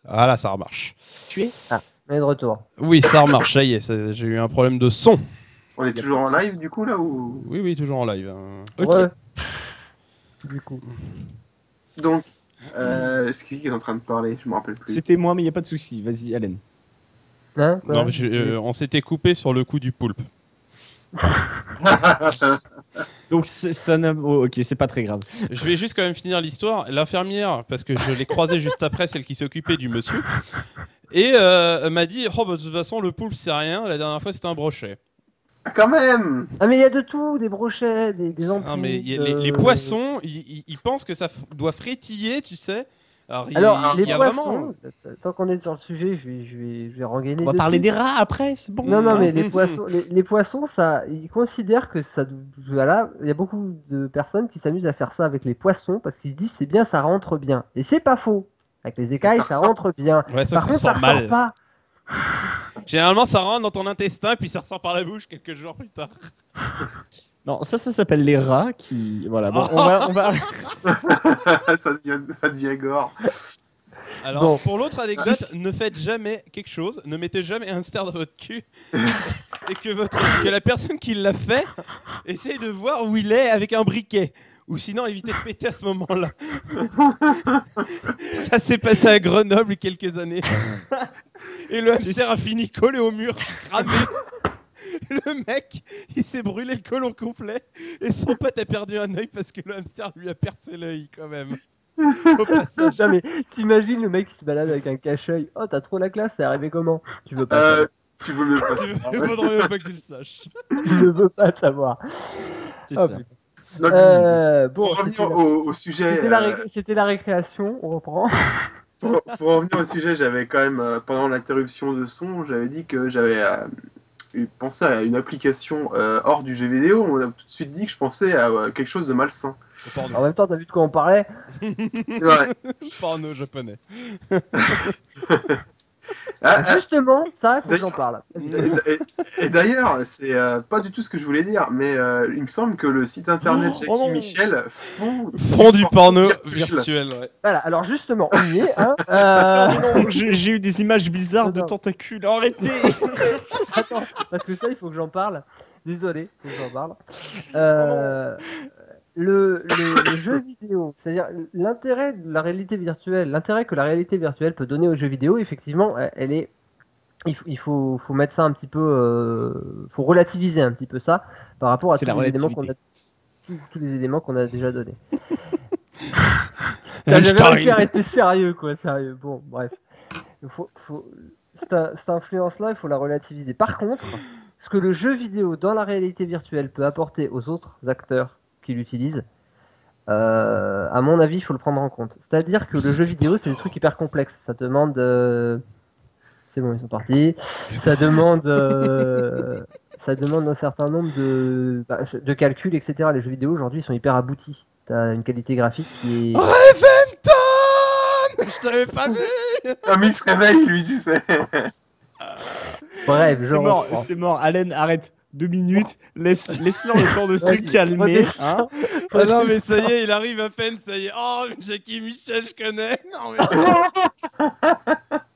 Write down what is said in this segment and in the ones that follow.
Voilà, ça remarche. Tu es On est de retour. Oui, ça remarche, ça y est, j'ai eu un problème de son. On est toujours en live du coup là ou... Oui, toujours en live. Ok. Ouais. Du coup. Donc, qui est en train de parler? Je me rappelle plus. C'était moi, mais il n'y a pas de souci. Vas-y, Allen. Hein, quoi Non, mais on s'était coupé sur le coup du poulpe. Donc, ça n'a. Oh, ok, c'est pas très grave. Je vais juste quand même finir l'histoire. L'infirmière, parce que je l'ai croisée juste après, celle qui s'est occupée du monsieur, et m'a dit oh, bah, de toute façon, le poulpe, c'est rien. La dernière fois, c'était un brochet. Ah, quand même! Ah, mais il y a de tout, des brochets, des ampoules. Non, mais les poissons, ils pensent que ça doit frétiller, tu sais. Alors, il les y a poissons, vraiment. tant qu'on est sur le sujet, je vais rengainer. On va dessus. parler des rats après, c'est bon. Non, mais les poissons, ça, ils considèrent que ça, voilà, il y a beaucoup de personnes qui s'amusent à faire ça avec les poissons parce qu'ils se disent c'est bien, ça rentre bien. Et c'est pas faux. Avec les écailles, ça rentre bien. Ouais, sauf Par que contre, ça ressort ressort mal. pas. Généralement, ça rentre dans ton intestin, puis ça ressort par la bouche quelques jours plus tard. Non, ça s'appelle les rats qui. Voilà, bon, on va... ça devient gore. Alors, Bon. pour l'autre anecdote, ne faites jamais quelque chose, ne mettez jamais un hamster dans votre cul, et que la personne qui l'a fait essaye de voir où il est avec un briquet. Ou sinon, évitez de péter à ce moment-là. Ça s'est passé à Grenoble il y a quelques années. Et le hamster a fini collé au mur, cramé. Le mec, il s'est brûlé le côlon complet. Et son pote a perdu un œil parce que le hamster lui a percé l'œil quand même. Au passage. Non, mais t'imagines le mec qui se balade avec un cache-œil. Oh, t'as trop la classe, c'est arrivé comment? Tu veux pas savoir. Tu veux même pas Il faudrait même pas que tu le saches. Tu ne veux pas savoir. C'est Oh, ça. putain. Donc, Bon, pour revenir au sujet, c'était la récréation, on reprend. pour revenir au sujet, j'avais quand même, pendant l'interruption de son, j'avais dit que j'avais pensé à une application hors du jeu vidéo. On a tout de suite dit que je pensais à quelque chose de malsain. En même temps, t'as vu de quoi on parlait? C'est vrai. Porno japonais. Justement, ça, faut que j'en parle. Et d'ailleurs, c'est pas du tout ce que je voulais dire, mais il me semble que le site internet Jackie Michel font du porno virtuel, ouais. Voilà, alors justement, on y est, hein. Non, j'ai eu des images bizarres de Non. tentacules. Arrêtez. Attends, parce que ça, il faut que j'en parle. Désolé, faut que j'en parle. Le jeu vidéo, c'est-à-dire l'intérêt de la réalité virtuelle, l'intérêt que la réalité virtuelle peut donner aux jeux vidéo, effectivement, elle est. Il faut mettre ça un petit peu. Faut relativiser un petit peu ça par rapport à C'est tous la les éléments qu'on a, relativité. tous les éléments qu'on a déjà donnés. Einstein. J'avais réussi à rester sérieux, quoi, sérieux. Bon, bref. Cette influence-là, il faut la relativiser. Par contre, ce que le jeu vidéo dans la réalité virtuelle peut apporter aux autres acteurs qui l'utilisent, à mon avis, il faut le prendre en compte. C'est-à-dire que le jeu vidéo, c'est des trucs hyper complexes. Ça demande... C'est bon, ils sont partis. Ça demande un certain nombre de calculs, etc. Les jeux vidéo, aujourd'hui, ils sont hyper aboutis. T'as une qualité graphique qui est... Reventon! Je t'avais pas vu! Comme il se réveille, lui, tu sais. Bref, C'est mort. Allen, arrête. 2 minutes. Laisse-leur le temps de Vas-y, se calmer. Hein. Ah non, mais ça y est, il arrive à peine, ça y est. Oh, Jackie Michel, je connais. Non, mais...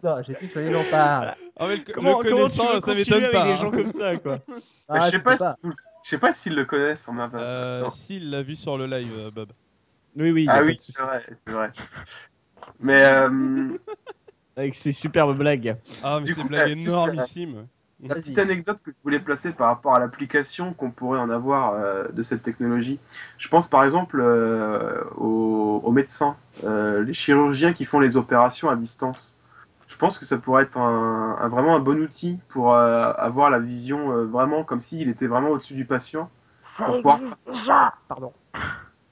Non, j'ai dit qu'il fallait en parler. Ah, mais Comment tu connaissant, veux ça continuer m'étonne avec pas. des gens comme ça, quoi. Ah, je tu sais peux pas, je sais pas s'ils le connaissent en main. S'il l'a vu sur le live, Bob. Oui. Ah oui, c'est vrai. Mais Avec ses superbes blagues. Ah, mais Du c'est coup, une blague juste, énormissime. la petite anecdote que je voulais placer par rapport à l'application qu'on pourrait en avoir de cette technologie. Je pense par exemple aux médecins, les chirurgiens qui font les opérations à distance. Je pense que ça pourrait être vraiment un bon outil pour avoir la vision vraiment comme s'il était vraiment au-dessus du patient. Ça Pour pouvoir- existe déjà. Pardon.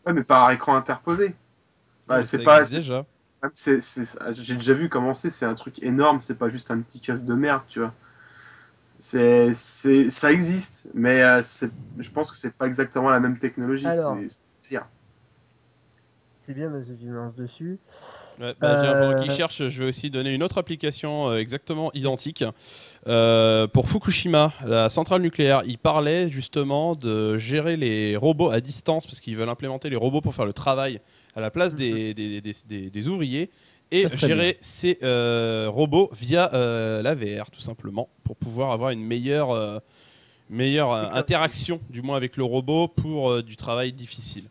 Ouais, mais par écran interposé. Bah, Ouais, c'est ça pas. existe déjà. J'ai déjà vu comment c'est un truc énorme, c'est pas juste un petit casse de merde, tu vois. Ça existe, mais je pense que c'est pas exactement la même technologie. Alors. C'est pire. C'est bien parce que tu me lances dessus. Ouais, pendant qu'il cherche, je vais aussi donner une autre application exactement identique. Pour Fukushima, la centrale nucléaire, ils parlaient justement de gérer les robots à distance parce qu'ils veulent implémenter les robots pour faire le travail à la place des ouvriers. et Ça serait gérer ces robots via la VR, tout simplement, pour pouvoir avoir une meilleure interaction, du moins avec le robot, pour du travail difficile.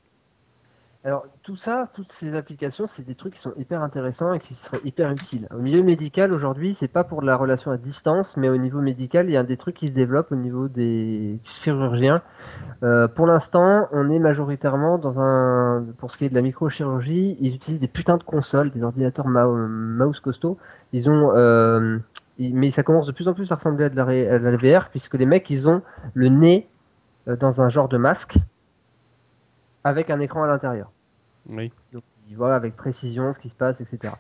Alors, tout ça, toutes ces applications, c'est des trucs qui sont hyper intéressants et qui seraient hyper utiles. Au milieu médical, aujourd'hui, c'est pas pour de la relation à distance, mais au niveau médical, il y a des trucs qui se développent au niveau des chirurgiens. Pour l'instant, on est majoritairement pour ce qui est de la microchirurgie, ils utilisent des putains de consoles, des ordinateurs mouse costauds. Mais ça commence de plus en plus à ressembler à à la VR, puisque les mecs, ils ont le nez dans un genre de masque avec un écran à l'intérieur. Oui. Donc ils voient avec précision ce qui se passe, etc.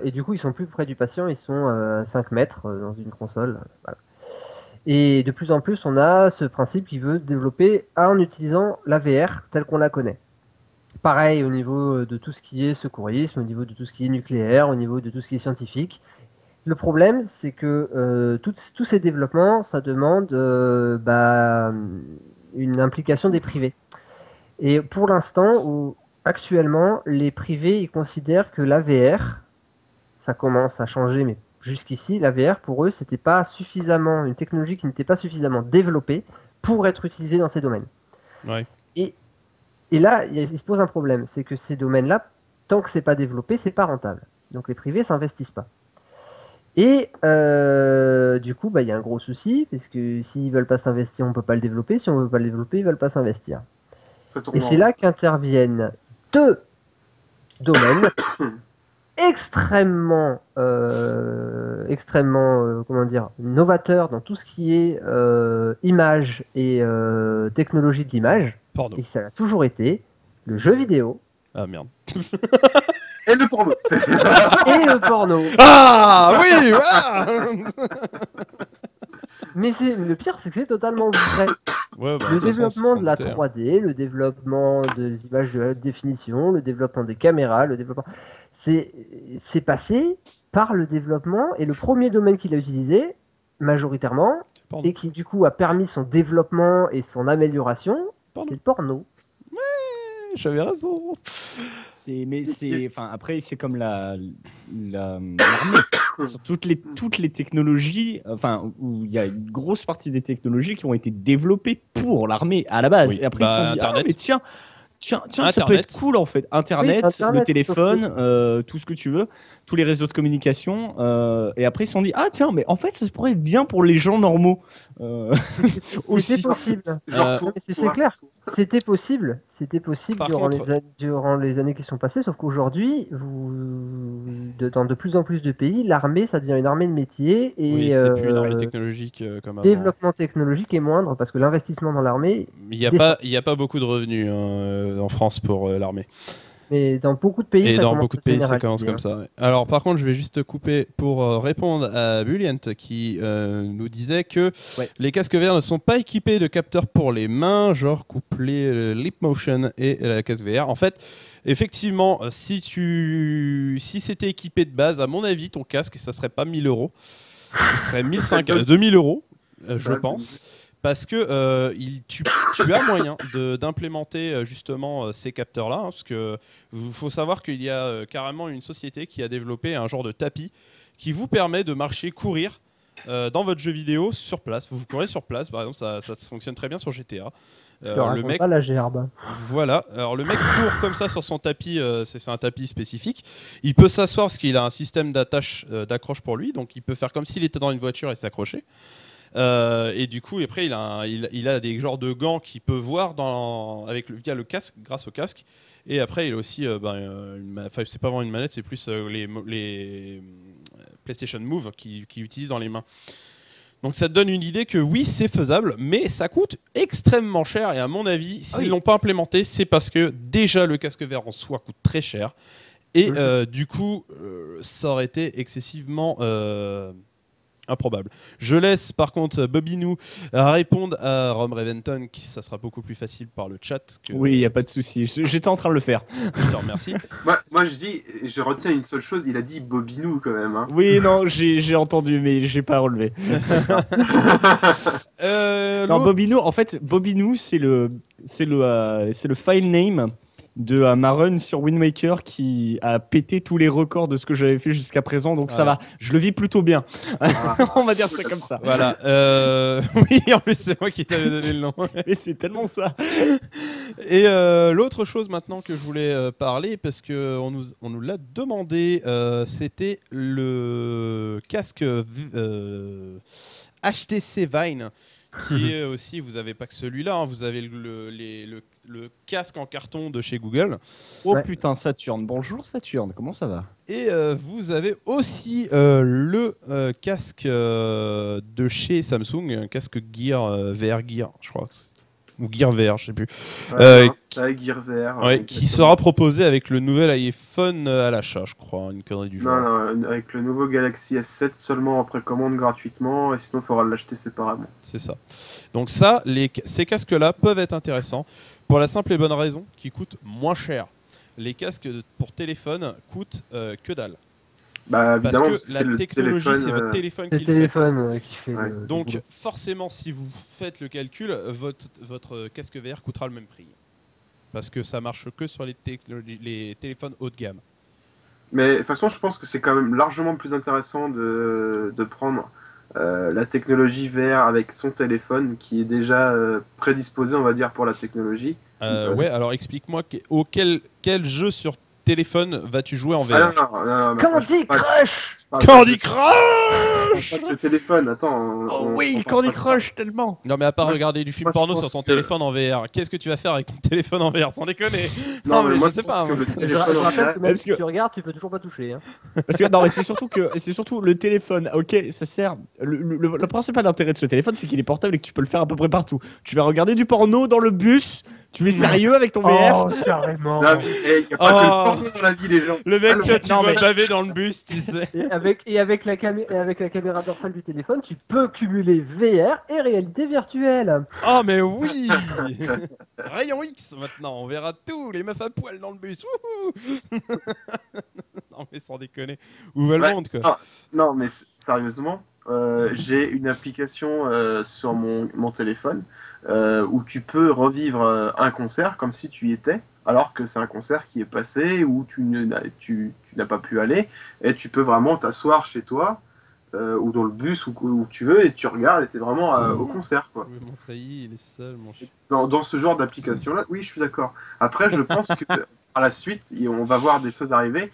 Et du coup, ils sont plus près du patient, ils sont à 5 mètres dans une console. Voilà. Et de plus en plus, on a ce principe qui veut se développer en utilisant la VR telle qu'on la connaît. Pareil au niveau de tout ce qui est secourisme, au niveau de tout ce qui est nucléaire, au niveau de tout ce qui est scientifique. Le problème, c'est que tous ces développements, ça demande une implication des privés. Et pour l'instant, actuellement, les privés, ils considèrent que la VR, ça commence à changer, mais jusqu'ici, la VR, pour eux, c'était pas suffisamment, une technologie qui n'était pas suffisamment développée pour être utilisée dans ces domaines. Ouais. Et là, il se pose un problème, c'est que ces domaines-là, tant que c'est pas développé, c'est pas rentable. Donc les privés s'investissent pas. Et du coup, il y a un gros souci, parce que s'ils veulent pas s'investir, on peut pas le développer. Si on veut pas le développer, ils veulent pas s'investir. Et c'est là qu'interviennent deux domaines extrêmement novateurs dans tout ce qui est image et technologie de l'image. Porno. Et ça a toujours été le jeu vidéo. Ah merde. Et le porno. Et le porno. Ah oui voilà. Mais le pire, c'est que c'est totalement vrai. Ouais, Le développement de la 3D, le développement des images de haute définition, le développement des caméras, c'est passé par le développement, et le premier domaine qu'il a utilisé, majoritairement, et qui du coup a permis son développement et son amélioration, c'est le porno. Ouais, j'avais raison. Après, c'est comme l'armée. Sur toutes les technologies, où il y a une grosse partie des technologies qui ont été développées pour l'armée à la base. Oui. Et après, ils se sont dit, mais tiens, ça peut être cool en fait. Internet, le téléphone, tout ce que tu veux, tous les réseaux de communication. Et après, ils se sont dit, tiens, mais en fait, ça pourrait être bien pour les gens normaux. C'était possible. C'est clair. C'était possible. Durant les années qui sont passées. Sauf qu'aujourd'hui, dans de plus en plus de pays, l'armée, ça devient une armée de métier. Et c'est plus une armée technologique comme avant. Développement technologique est moindre parce que l'investissement dans l'armée. Il n'y a pas beaucoup de revenus en France pour l'armée. Mais dans beaucoup de pays, ça commence comme ça. Ouais. Alors, par contre, je vais juste te couper pour répondre à Bulliant qui nous disait que les casques VR ne sont pas équipés de capteurs pour les mains, genre couplé Leap Motion et la casque VR. En fait, effectivement, si c'était équipé de base, à mon avis, ton casque, ça serait pas 1 000 €. Ce serait 2 000 €, je pense. Parce que tu as moyen d'implémenter justement ces capteurs-là, hein, parce que faut savoir qu'il y a carrément une société qui a développé un genre de tapis qui vous permet de marcher, courir dans votre jeu vidéo sur place. Vous courez sur place, par exemple, ça fonctionne très bien sur GTA. Le mec, pas la gerbe. Voilà. Alors le mec court comme ça sur son tapis, c'est un tapis spécifique. Il peut s'asseoir parce qu'il a un système d'accroche pour lui, donc il peut faire comme s'il était dans une voiture et s'accrocher. Et du coup, après, il a des genres de gants qu'il peut voir via le casque, grâce au casque. Et après, il a aussi, c'est pas vraiment une manette, c'est plus les PlayStation Move qu'il utilise dans les mains. Donc ça te donne une idée que oui, c'est faisable, mais ça coûte extrêmement cher. Et à mon avis, s'ils l'ont pas implémenté, c'est parce que déjà le casque VR en soi coûte très cher. Et du coup, ça aurait été excessivement improbable. Je laisse par contre Bobinou répondre à Rome Reventon, ça sera beaucoup plus facile par le chat. Oui, il n'y a pas de souci. J'étais en train de le faire. Je te remercie. moi je retiens une seule chose, il a dit Bobinou quand même. Hein. Oui, non, j'ai entendu, mais j'ai pas relevé. Non, Bobinou, en fait, Bobinou, c'est le file name de ma run sur Wind Waker qui a pété tous les records de ce que j'avais fait jusqu'à présent, donc ça va, je le vis plutôt bien. On va dire ça comme ça. Voilà. Oui, en plus c'est moi qui t'avais donné le nom. Mais c'est tellement ça. Et l'autre chose maintenant que je voulais parler, parce qu'on nous l'a demandé, c'était le casque HTC Vive, qui est aussi, vous n'avez pas que celui-là, hein, vous avez le casque en carton de chez Google. Oh putain, Saturne. Bonjour Saturne, comment ça va? Et vous avez aussi le casque de chez Samsung, un casque Gear VR Gear, je crois. Ou Gear VR, je sais plus. Ça, Gear VR. Ouais, qui sera proposé avec le nouvel iPhone à l'achat, je crois, une connerie du genre. Non, avec le nouveau Galaxy S7 seulement en précommande gratuitement, et sinon il faudra l'acheter séparément. C'est ça. Donc ça, ces casques-là peuvent être intéressants pour la simple et bonne raison qu'ils coûtent moins cher. Les casques pour téléphone coûtent que dalle. Bah évidemment, parce que la technologie, c'est votre téléphone qui le fait. Ouais. Donc forcément, si vous faites le calcul, votre casque VR coûtera le même prix. Parce que ça marche que sur les téléphones haut de gamme. Mais de toute façon, je pense que c'est quand même largement plus intéressant de prendre la technologie VR avec son téléphone qui est déjà prédisposé, on va dire, pour la technologie. Ouais, alors explique-moi quel jeu sur téléphone vas-tu jouer en VR? Non, Candy Crush. Candy Crush. Je téléphone, attends. Oui, Candy Crush, tellement. Non mais à part regarder du film porno sur ton téléphone en VR, qu'est-ce que tu vas faire avec ton téléphone en VR? Sans déconner. Non mais moi je sais pas. que le Je téléphone en rappelle VR... que même si tu regardes, tu peux toujours pas toucher. Hein. Parce que non, mais c'est surtout le téléphone. Ok, ça sert. Le principal intérêt de ce téléphone, c'est qu'il est portable et que tu peux le faire à peu près partout. Tu vas regarder du porno dans le bus. Tu es sérieux avec ton VR? Oh, carrément. Il n'y a pas que le porno dans la vie, les gens. Le mec, tu non, vas mais- baver dans le bus, tu sais. Et avec la caméra dorsale du téléphone, tu peux cumuler VR et réalité virtuelle. Oh mais oui. Rayon X maintenant, on verra tout, les meufs à poil dans le bus. Wouhou. Non mais sans déconner. Où va le monde quoi? Non, mais sérieusement, j'ai une application sur mon téléphone où tu peux revivre un concert comme si tu y étais, alors que c'est un concert qui est passé où tu n'as pas pu aller, et tu peux vraiment t'asseoir chez toi ou dans le bus où tu veux, et tu regardes et t'es vraiment au concert, quoi. Oui, mon treillis, il est seul, mon chien. Dans ce genre d'application-là, oui, je suis d'accord. Après, je pense que par la suite, on va voir des choses arriver.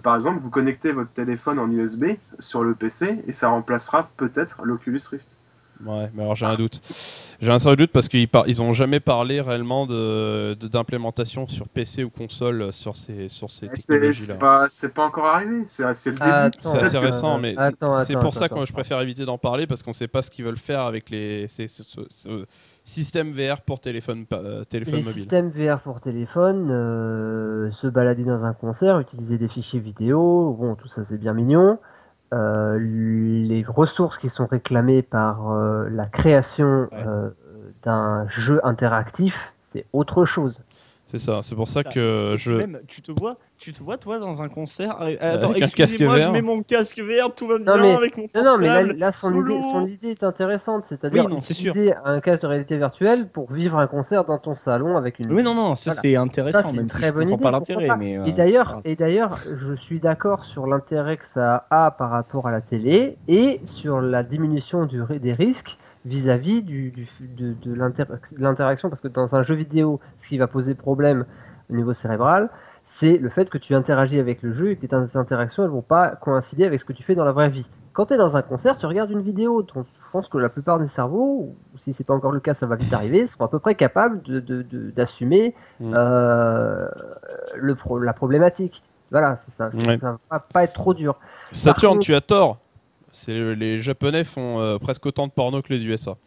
Par exemple, vous connectez votre téléphone en USB sur le PC et ça remplacera peut-être l'Oculus Rift. Ouais, mais alors j'ai un doute. J'ai un sérieux doute parce qu'ils ont jamais parlé réellement d'implémentation sur PC ou console sur ces technologies-là. C'est pas encore arrivé, c'est le début. C'est assez récent, mais c'est pour ça que je préfère éviter d'en parler parce qu'on sait pas ce qu'ils veulent faire avec ce système VR pour téléphone Les mobile. systèmes VR pour téléphone, se balader dans un concert, utiliser des fichiers vidéo, bon, tout ça c'est bien mignon. Les ressources qui sont réclamées par la création d'un jeu interactif, c'est autre chose. C'est ça, c'est pour ça que je... Même, tu te vois toi dans un concert. Attends, avec un casque excusez-moi, VR. je mets mon casque VR, tout va bien Non, mais- avec mon Non, mais portable. là son idée est intéressante, c'est-à-dire Oui, non, c'est sûr. utiliser un casque de réalité virtuelle pour vivre un concert dans ton salon avec une... Oui, non, ça Voilà. c'est intéressant, Ça, c'est même une si très je bonne comprends pas idée, l'intérêt. pourquoi Mais pas. Et d'ailleurs, je suis d'accord sur l'intérêt que ça a par rapport à la télé et sur la diminution des risques vis-à-vis de l'interaction, parce que dans un jeu vidéo, ce qui va poser problème au niveau cérébral, c'est le fait que tu interagis avec le jeu et que tes interactions ne vont pas coïncider avec ce que tu fais dans la vraie vie. Quand tu es dans un concert, tu regardes une vidéo, donc je pense que la plupart des cerveaux, ou si c'est pas encore le cas, ça va vite arriver, seront à peu près capables d'assumer la problématique. Voilà, c'est ça. Ouais. Ça va pas être trop dur. Saturne, contre- tu as tort. Les Japonais font presque autant de porno que les USA.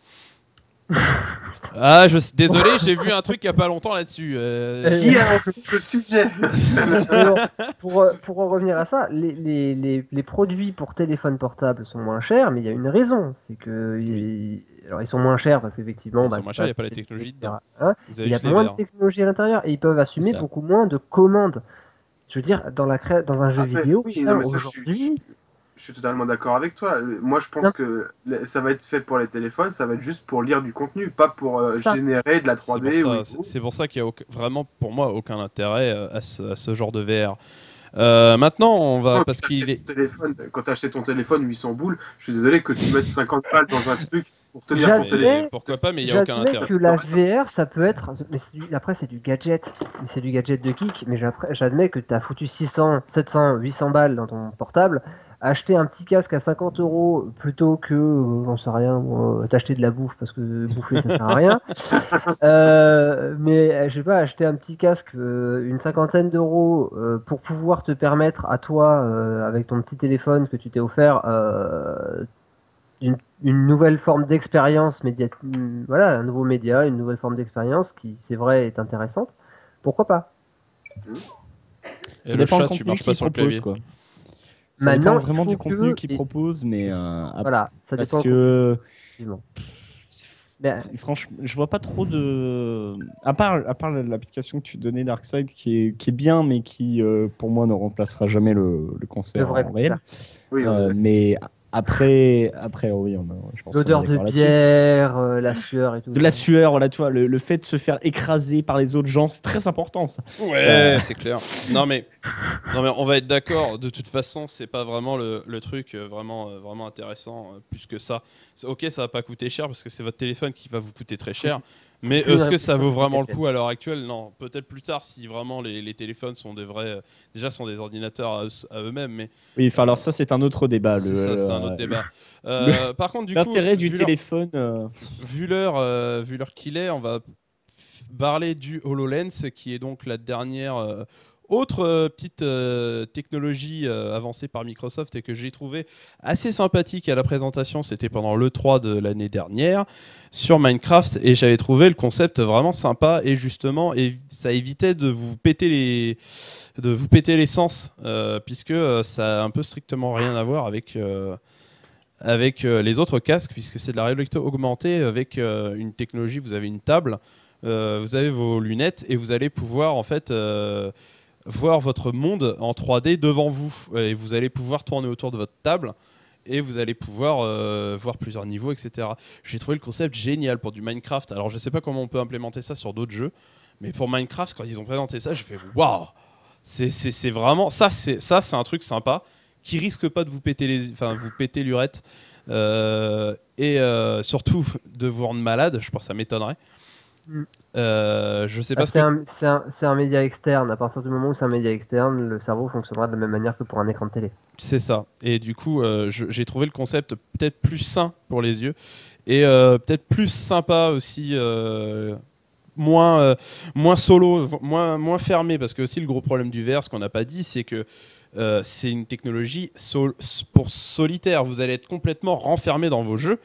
Désolé, j'ai vu un truc il y a pas longtemps là-dessus. Qui a lancé le sujet? Alors, pour en revenir à ça, les produits pour téléphone portable sont moins chers, mais il y a une raison. C'est que alors ils sont moins chers parce qu'effectivement, Ils sont moins chers, il y a pas la technologie etc. dedans. Hein, Vous avez il y a juste les moins de verres. technologie à l'intérieur et ils peuvent assumer ça. beaucoup moins de commandes. Je veux dire, dans un jeu Ah, mais vidéo, oui, non, mais ça, aujourd'hui, Je suis totalement d'accord avec toi. Moi, je pense que ça va être fait pour les téléphones, ça va être juste pour lire du contenu, pas pour générer de la 3D. C'est pour ça qu'il n'y a vraiment, pour moi, aucun intérêt à ce genre de VR. Maintenant, on va. Parce qu'il est. Quand tu as acheté ton téléphone 800 boules, je suis désolé que tu mettes 50 balles dans un truc pour tenir ton téléphone. Pourquoi pas, mais il n'y a aucun intérêt. Que la VR, ça peut être. Mais après, c'est du gadget. Mais c'est du gadget de geek. Mais j'admets que tu as foutu 600, 700, 800 balles dans ton portable. Acheter un petit casque à 50 € plutôt que, j'en sais rien, t'acheter de la bouffe parce que bouffer ça sert à rien. Mais je sais pas, acheter un petit casque, une cinquantaine d'euros pour pouvoir te permettre à toi, avec ton petit téléphone que tu t'es offert, une nouvelle forme d'expérience voilà, un nouveau média, une nouvelle forme d'expérience qui, c'est vrai, est intéressante. Pourquoi pas? Ça dépend du contenu qu'il propose, quoi. Ça dépend vraiment du contenu qu'il propose, mais voilà, ça parce dépend. Que franchement, je vois pas trop de. À part l'application que tu donnais Darkside, qui est bien, mais qui pour moi ne remplacera jamais le concert en réel. Oui, mais après, oui, je pense l'odeur de bière, la sueur et tout. De la sueur, voilà, tu vois, le fait de se faire écraser par les autres gens, c'est très important, ça. Ouais, c'est clair. Non mais on va être d'accord. De toute façon, c'est pas vraiment le truc vraiment intéressant plus que ça. Ok, ça va pas coûter cher parce que c'est votre téléphone qui va vous coûter très cher. Mais est-ce que ça vaut vraiment le coup à l'heure actuelle? Non, peut-être plus tard si vraiment les téléphones sont des vrais, déjà sont des ordinateurs à eux-mêmes. Mais oui, enfin alors ça c'est un autre débat. C'est un autre débat. Par contre, du coup, l'intérêt du téléphone. Vu l'heure qu'il est, on va parler du HoloLens, qui est donc la dernière autre petite technologie avancée par Microsoft et que j'ai trouvé assez sympathique à la présentation. C'était pendant l'E3 de l'année dernière sur Minecraft et j'avais trouvé le concept vraiment sympa et justement ça évitait de vous péter les sens puisque ça a un peu strictement rien à voir avec les autres casques, puisque c'est de la réalité augmentée avec une technologie. Vous avez une table, vous avez vos lunettes et vous allez pouvoir en fait voir votre monde en 3D devant vous et vous allez pouvoir tourner autour de votre table et vous allez pouvoir voir plusieurs niveaux, etc. J'ai trouvé le concept génial pour du Minecraft. Alors je sais pas comment on peut implémenter ça sur d'autres jeux, mais pour Minecraft, quand ils ont présenté ça, j'ai fait waouh, c'est vraiment ça, c'est un truc sympa qui risque pas de vous péter l'urette et surtout de vous rendre malade. Je pense que ça m'étonnerait. Je sais pas. C'est un média externe. À partir du moment où c'est un média externe, le cerveau fonctionnera de la même manière que pour un écran de télé. C'est ça. Et du coup, j'ai trouvé le concept peut-être plus sain pour les yeux et peut-être plus sympa aussi. Moins solo, moins fermé, parce que aussi le gros problème du VR, ce qu'on n'a pas dit, c'est que c'est une technologie pour solitaire. Vous allez être complètement renfermé dans vos jeux.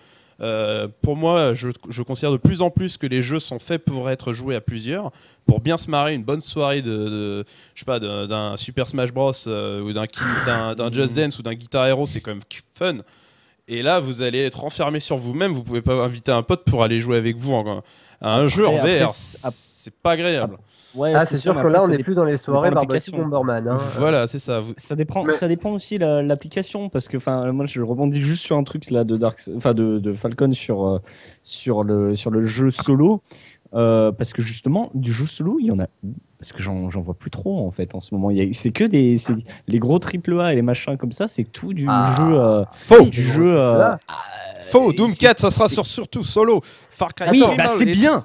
Pour moi, je considère de plus en plus que les jeux sont faits pour être joués à plusieurs, pour bien se marrer, une bonne soirée je sais pas, d'un Super Smash Bros ou d'un Just Dance ou d'un Guitar Hero, c'est quand même fun. Et là, vous allez être renfermé sur vous-même. Vous pouvez pas inviter un pote pour aller jouer avec vous à un jeu en VR. C'est pas agréable. Ouais, c'est sûr que là, on n'est plus dans les soirées barbecue Bomberman. Hein. Voilà, c'est ça. Ça dépend aussi l'application, parce que moi, je rebondis juste sur un truc là de Falcon sur le jeu solo, parce que justement, du jeu solo, il y en a. Parce que j'en vois plus trop en fait en ce moment. C'est que les gros AAA et les machins comme ça, c'est tout du jeu. Faux. Du jeu. Faux. Doom 4, ça sera surtout solo. Far Cry Primal, c'est bien.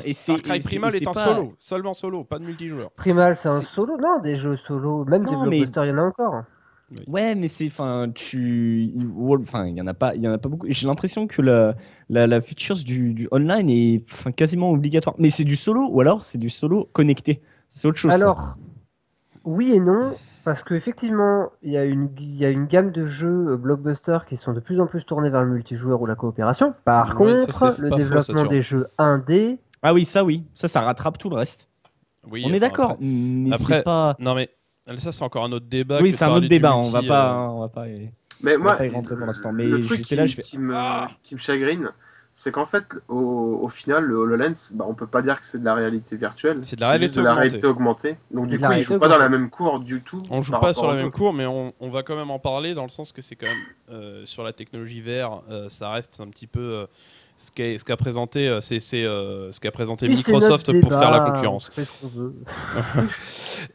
Et Far Cry Primal est un solo, seulement solo, pas de multijoueur. Primal, c'est un solo, non, des jeux solo, même des blockbusters, il y en a encore. Oui. Ouais, mais il y en a pas beaucoup. J'ai l'impression que la features du online est quasiment obligatoire. Mais c'est du solo ou alors c'est du solo connecté. C'est autre chose. Alors, oui et non. Parce qu'effectivement, il y a une gamme de jeux blockbusters qui sont de plus en plus tournés vers le multijoueur ou la coopération. Par contre, le développement des jeux indés... Ah oui, ça rattrape tout le reste. Oui, on est d'accord. Mais après, pas... non mais ça c'est encore un autre débat. Oui, c'est un autre débat. On va pas mais moi, y rentrer pour l'instant. Mais le truc qui me chagrine, c'est qu'en fait, au final, le HoloLens, on peut pas dire que c'est de la réalité virtuelle. C'est de la réalité, réalité augmentée. Donc du coup, ils jouent pas dans la même cour du tout. On joue pas sur la même cour, mais on va quand même en parler dans le sens que c'est quand même sur la technologie VR, ça reste un petit peu ce qu'a présenté, ce qu'a présenté Microsoft pour faire la concurrence.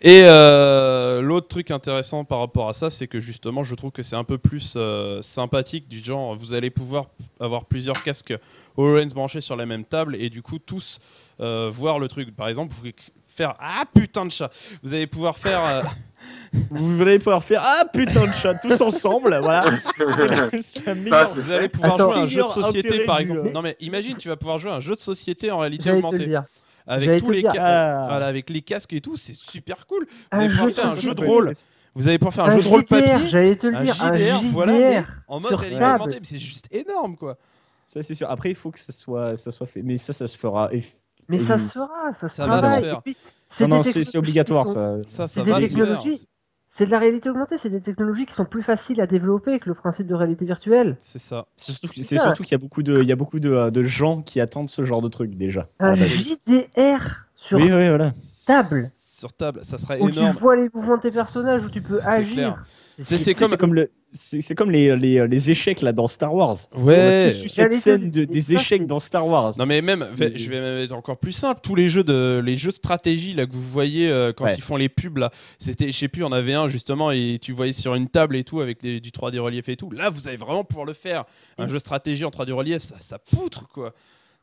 Et l'autre truc intéressant par rapport à ça, c'est que justement, je trouve que c'est un peu plus sympathique, du genre, vous allez pouvoir avoir plusieurs casques HoloLens branchés sur la même table et du coup tous voir le truc. Par exemple, vous pouvez faire putain de chat. Vous allez pouvoir faire vous allez pouvoir faire putain de chat tous ensemble, voilà. Vous allez pouvoir jouer à un jeu de société par exemple. Non mais imagine, tu vas pouvoir jouer à un jeu de société en réalité augmentée. Avec tous les voilà, avec les casques et tout, c'est super cool. Vous allez pouvoir faire un jeu de rôle. Vous allez pouvoir faire un jeu de rôle papier. J'allais te le dire, un JDR, voilà, en mode réalité augmentée, mais c'est juste énorme quoi. Ça c'est sûr. Après il faut que ça soit fait, mais ça se fera. Mais ça se fera, ça se va se faire. Non, c'est obligatoire ça. Ça va se faire. C'est de la réalité augmentée, c'est des technologies qui sont plus faciles à développer que le principe de réalité virtuelle. C'est ça. C'est surtout qu'il y a beaucoup de gens qui attendent ce genre de truc déjà. Un JDR sur table. Sur table, ça serait où énorme. Tu vois les mouvements de tes personnages, où tu peux agir. C'est comme les échecs là dans Star Wars. Ouais. On a tous eu cette scène des échecs dans Star Wars. Non mais même, je vais même être encore plus simple. Tous les jeux de stratégie là que vous voyez quand ils font les pubs là, c'était, je sais plus, on avait un justement et tu voyais sur une table et tout avec du 3D relief et tout. Là, vous allez vraiment pouvoir le faire. Un jeu de stratégie en 3D relief, ça poutre quoi.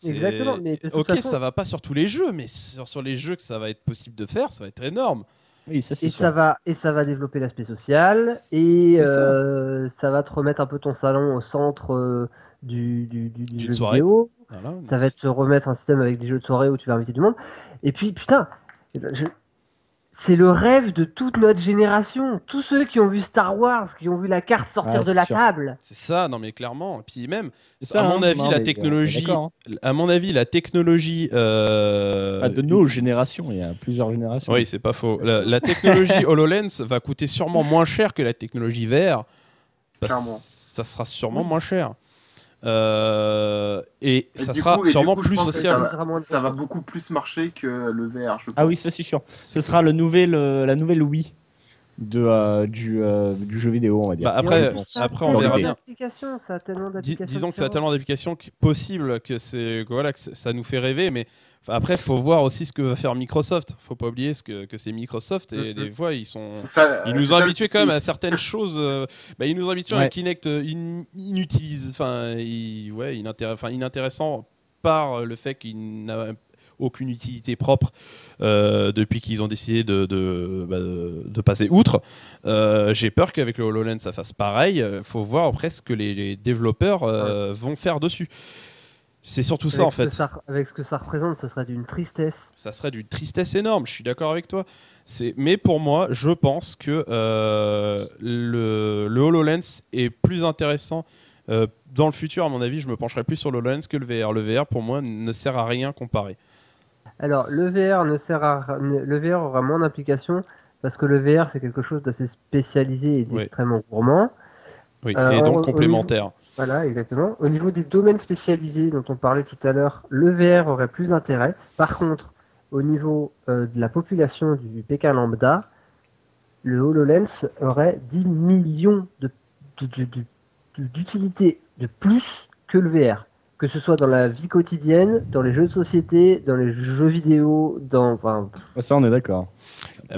Exactement. Mais de toute façon, ça va pas sur tous les jeux, mais sur les jeux que ça va être possible de faire, ça va être énorme. Oui, ça, ça va développer l'aspect social et ça va te remettre un peu ton salon au centre du jeu vidéo. Voilà, ça va te remettre un système avec des jeux de soirée où tu vas inviter du monde. Et puis putain, c'est le rêve de toute notre génération. Tous ceux qui ont vu Star Wars, qui ont vu la carte sortir de la table. C'est ça, non mais clairement. Et puis même, à mon avis, la technologie, de nos générations, il y a plusieurs générations. Oui, c'est pas faux. La technologie HoloLens va coûter sûrement moins cher que la technologie VR. Ça sera sûrement moins cher. Et ça sera sûrement plus social. Ça va beaucoup plus marcher que le VR, je pense. Ah oui, ça c'est sûr. Ce sera la nouvelle Wii du jeu vidéo, on va dire. Après on verra bien. Disons que ça a tellement d'applications possibles que ça nous fait rêver, mais après, il faut voir aussi ce que va faire Microsoft. Faut pas oublier que c'est Microsoft et des fois ils nous ont habitués quand même à certaines choses. Ils nous ont habitués à un Kinect inintéressant par le fait qu'il n'a aucune utilité propre depuis qu'ils ont décidé de passer outre. J'ai peur qu'avec le HoloLens ça fasse pareil. Faut voir après ce que les développeurs vont faire dessus. C'est surtout ça en fait. Avec ce que ça représente, ce serait d'une tristesse. Ça serait d'une tristesse énorme, je suis d'accord avec toi. Mais pour moi, je pense que le HoloLens est plus intéressant. Dans le futur, à mon avis, je me pencherai plus sur le HoloLens que le VR. Le VR, pour moi, ne sert à rien comparé. Alors, le VR aura moins d'implications parce que le VR, c'est quelque chose d'assez spécialisé et d'extrêmement gourmand. Oui, et donc complémentaire. Voilà, exactement. Au niveau des domaines spécialisés dont on parlait tout à l'heure, le VR aurait plus d'intérêt. Par contre, au niveau de la population du Pékin lambda, le HoloLens aurait 10 millions d'utilités de plus que le VR. Que ce soit dans la vie quotidienne, dans les jeux de société, dans les jeux vidéo, Ça, on est d'accord.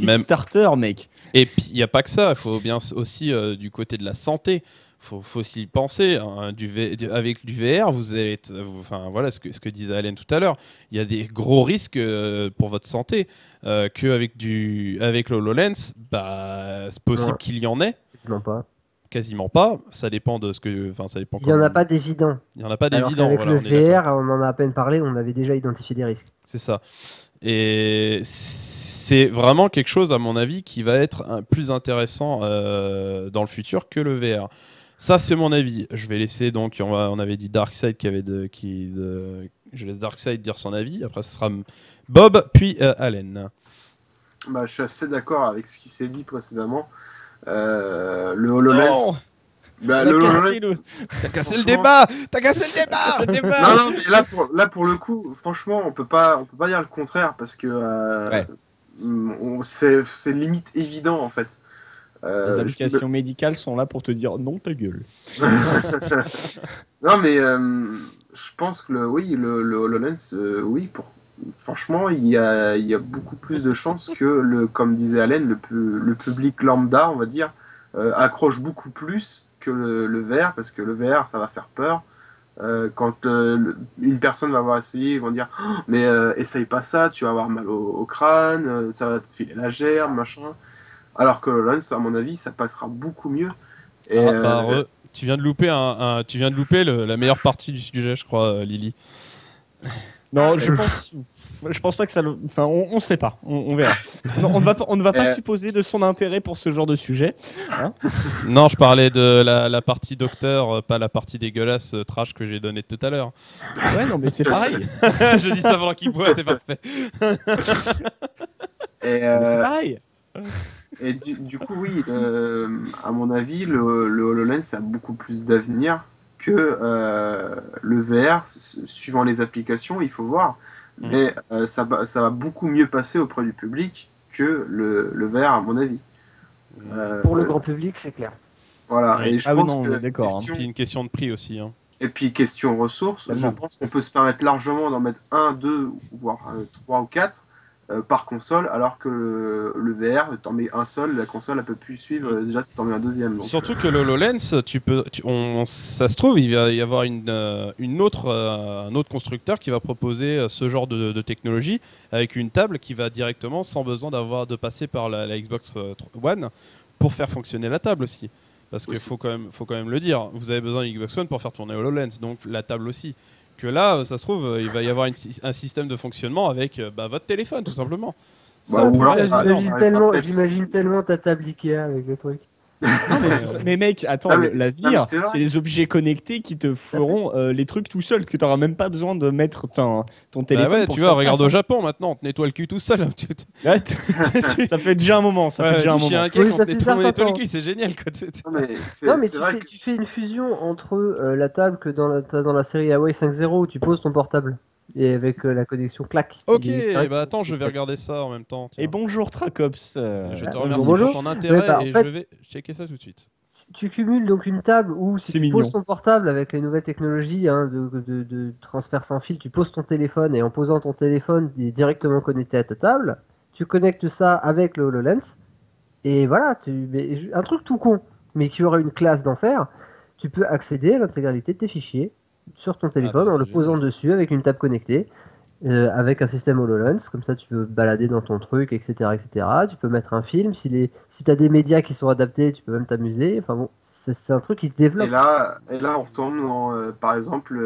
Même starter, mec. Et puis, il n'y a pas que ça. Il faut bien aussi du côté de la santé. Faut aussi penser, hein, avec du VR, vous allez être, voilà ce que disait Alain tout à l'heure, il y a des gros risques pour votre santé qu'avec le HoloLens, c'est possible qu'il y en ait. Quasiment pas. Ça dépend de ce que, ça dépend. Il n'y en a pas d'évident. Il n'y en a pas d'évident. Avec le VR, on en a à peine parlé, on avait déjà identifié des risques. C'est ça. Et c'est vraiment quelque chose, à mon avis, qui va être plus intéressant dans le futur que le VR. Ça, c'est mon avis. Je vais laisser donc, on avait dit Darkseid je laisse Darkseid dire son avis. Après, ce sera Bob, puis Allen. Je suis assez d'accord avec ce qui s'est dit précédemment. Le HoloLens. Bah, T'as cassé le débat. T'as cassé le débat. Non, mais là pour le coup, franchement, on peut pas dire le contraire parce que c'est limite évident en fait. Les applications médicales sont là pour te dire non, ta gueule. Non, mais je pense que le HoloLens, franchement, il y a beaucoup plus de chances que, comme disait Allen, le public lambda, on va dire, accroche beaucoup plus que le VR, parce que le VR, ça va faire peur. Quand une personne va avoir essayé, ils vont dire oh, mais essaye pas ça, tu vas avoir mal au crâne, ça va te filer la gerbe, machin. Alors que HoloLens, à mon avis, ça passera beaucoup mieux. Et, tu viens de louper la meilleure partie du sujet, je crois, Lily. Non, je pense pas que ça. Enfin, on sait pas. On verra. On ne va pas supposer de son intérêt pour ce genre de sujet. Hein. Non, je parlais de la partie docteur, pas la partie dégueulasse trash que j'ai donnée tout à l'heure. Ouais, non, mais c'est pareil. Je dis ça pendant qu'il boit, c'est parfait. C'est pareil. Et du coup, oui, à mon avis, le HoloLens a beaucoup plus d'avenir que le VR, suivant les applications, il faut voir. Mais ça va beaucoup mieux passer auprès du public que le VR, à mon avis. Pour le grand public, c'est clair. Voilà, oui. Et je pense que question... Puis une question de prix aussi. Hein. Et puis question ressources, je pense qu'on peut se permettre largement d'en mettre 1, 2, voire 3 ou 4 par console, alors que le VR, t'en mets un seul, la console elle peut plus suivre déjà si t'en mets un deuxième. Donc, surtout que le HoloLens, ça se trouve, il va y avoir un autre constructeur qui va proposer ce genre de technologie avec une table qui va directement, sans besoin de passer par la Xbox One, pour faire fonctionner la table aussi. Parce qu'il faut quand même le dire, vous avez besoin d'une Xbox One pour faire tourner HoloLens, donc la table aussi. Que là, ça se trouve, il va y avoir un système de fonctionnement avec votre téléphone, tout simplement. J'imagine tellement ta table Ikea avec le truc. Non, mais mec, attends, l'avenir, c'est les objets connectés qui te feront les trucs tout seul, que tu n'auras même pas besoin de mettre ton téléphone. Ouais, tu vois, regarde au Japon maintenant, on te nettoie le cul tout seul. Ça fait déjà un moment. Ça fait déjà un moment. On te nettoie le cul, c'est génial. Tu fais une fusion entre la table que dans la série Hawaii 5.0 où tu poses ton portable. Et avec la connexion clac. Ok, attends, je vais regarder ça en même temps. Et bonjour Tracops. Je te remercie pour ton intérêt et je vais checker ça tout de suite. Tu cumules donc une table où si tu poses ton portable avec les nouvelles technologies de transfert sans fil, tu poses ton téléphone et en posant ton téléphone, il est directement connecté à ta table. Tu connectes ça avec le HoloLens et voilà, un truc tout con, mais qui aurait une classe d'enfer. Tu peux accéder à l'intégralité de tes fichiers sur ton téléphone en le posant dessus avec une table connectée, avec un système HoloLens, comme ça tu peux balader dans ton truc, etc. etc. Tu peux mettre un film, si tu as des médias qui sont adaptés, tu peux même t'amuser. Enfin bon, c'est un truc qui se développe. Et là on retourne par exemple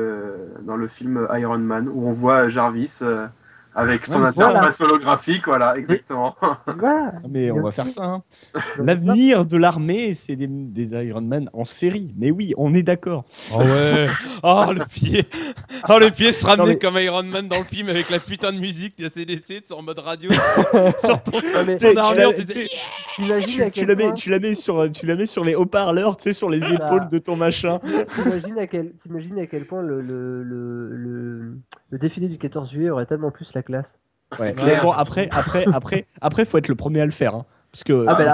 dans le film Iron Man, où on voit Jarvis avec son interface holographique, voilà, exactement. Mais on va faire ça. Hein. L'avenir de l'armée, c'est des Iron Man en série. Mais oui, on est d'accord. Oh ouais. Oh le pied se ramener comme Iron Man dans le film avec la putain de musique de ACDC en mode radio. Sur ton armure, tu la mets sur les haut-parleurs, tu sais, sur les épaules de ton machin. T'imagines à quel point le défilé du 14 juillet aurait tellement plus la classe. Ouais. Bon, après, faut être le premier à le faire. Hein. Parce que la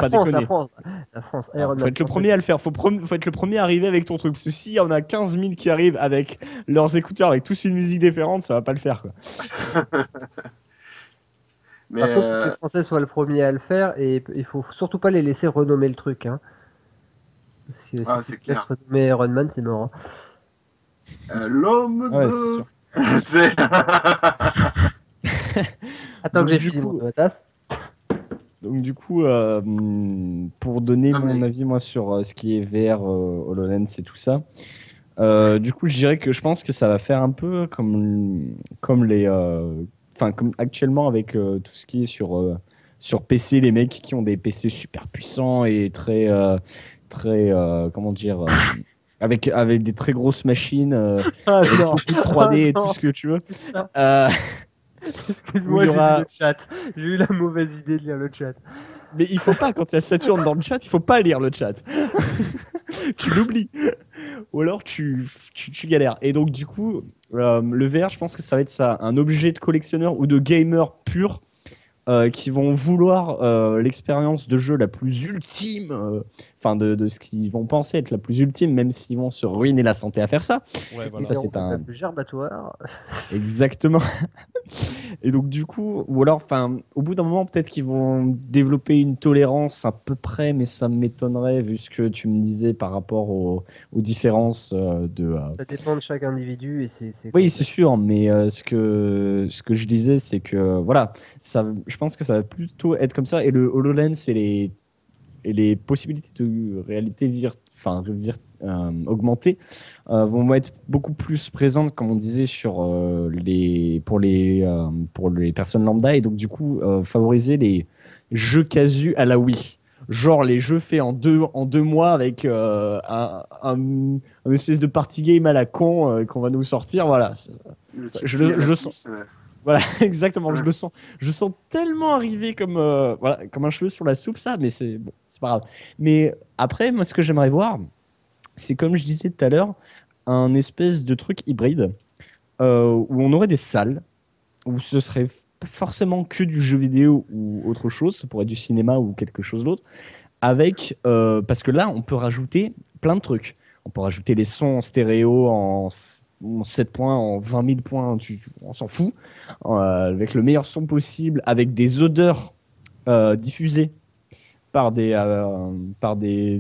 France, faut être le premier à le faire. Faut être le premier à arriver avec ton truc. Parce que s'il y en a 15 000 qui arrivent avec leurs écouteurs, avec tous une musique différente, ça va pas le faire. Quoi. Mais par contre, faut que les Français soient le premier à le faire et il faut surtout pas les laisser renommer le truc. Hein. Parce que c'est clair. Renommer Iron Man, c'est mort. Hein. L'homme de... c'est sûr. Attends que j'ai fini mon tasse. Donc du coup, pour donner mon avis moi sur ce qui est VR, HoloLens et tout ça, du coup je dirais que je pense que ça va faire un peu comme les, comme actuellement avec tout ce qui est sur PC, les mecs qui ont des PC super puissants et très comment dire, avec des très grosses machines, avec 3D et tout ce que tu veux. Excuse-moi, j'ai lu le chat. J'ai eu la mauvaise idée de lire le chat. Mais il faut pas, quand il y a Saturne dans le chat, il faut pas lire le chat. tu l'oublies. Ou alors tu galères. Et donc du coup, le VR, je pense que ça va être ça, un objet de collectionneur ou de gamer pur. Qui vont vouloir l'expérience de jeu la plus ultime, enfin de ce qu'ils vont penser être la plus ultime, même s'ils vont se ruiner la santé à faire ça. Ouais, voilà. Ça c'est un gerbatoire. Exactement. Et donc du coup, ou alors, enfin, au bout d'un moment, peut-être qu'ils vont développer une tolérance à peu près, mais ça m'étonnerait vu ce que tu me disais par rapport aux différences de. Ça dépend de chaque individu et c'est. Oui, c'est sûr, mais ce que je disais, c'est que voilà, ça, je pense que ça va plutôt être comme ça. Et le HoloLens et les possibilités de réalité augmentée vont être beaucoup plus présentes, comme on disait, pour les personnes lambda, et donc du coup favoriser les jeux casus à la Wii. Genre les jeux faits en deux mois avec un espèce de party game à la con qu'on va nous sortir. Voilà. Je sens. Voilà, exactement. Ouais. Je sens tellement arriver comme un cheveu sur la soupe, ça, mais c'est bon, c'est pas grave. Mais après, moi, ce que j'aimerais voir, c'est comme je disais tout à l'heure, un espèce de truc hybride où on aurait des salles où ce serait pas forcément que du jeu vidéo ou autre chose, ça pourrait être du cinéma ou quelque chose d'autre, avec parce que là, on peut rajouter plein de trucs. On peut rajouter les sons en stéréo en 7 points, en 20 000 points, on s'en fout, avec le meilleur son possible, avec des odeurs diffusées par des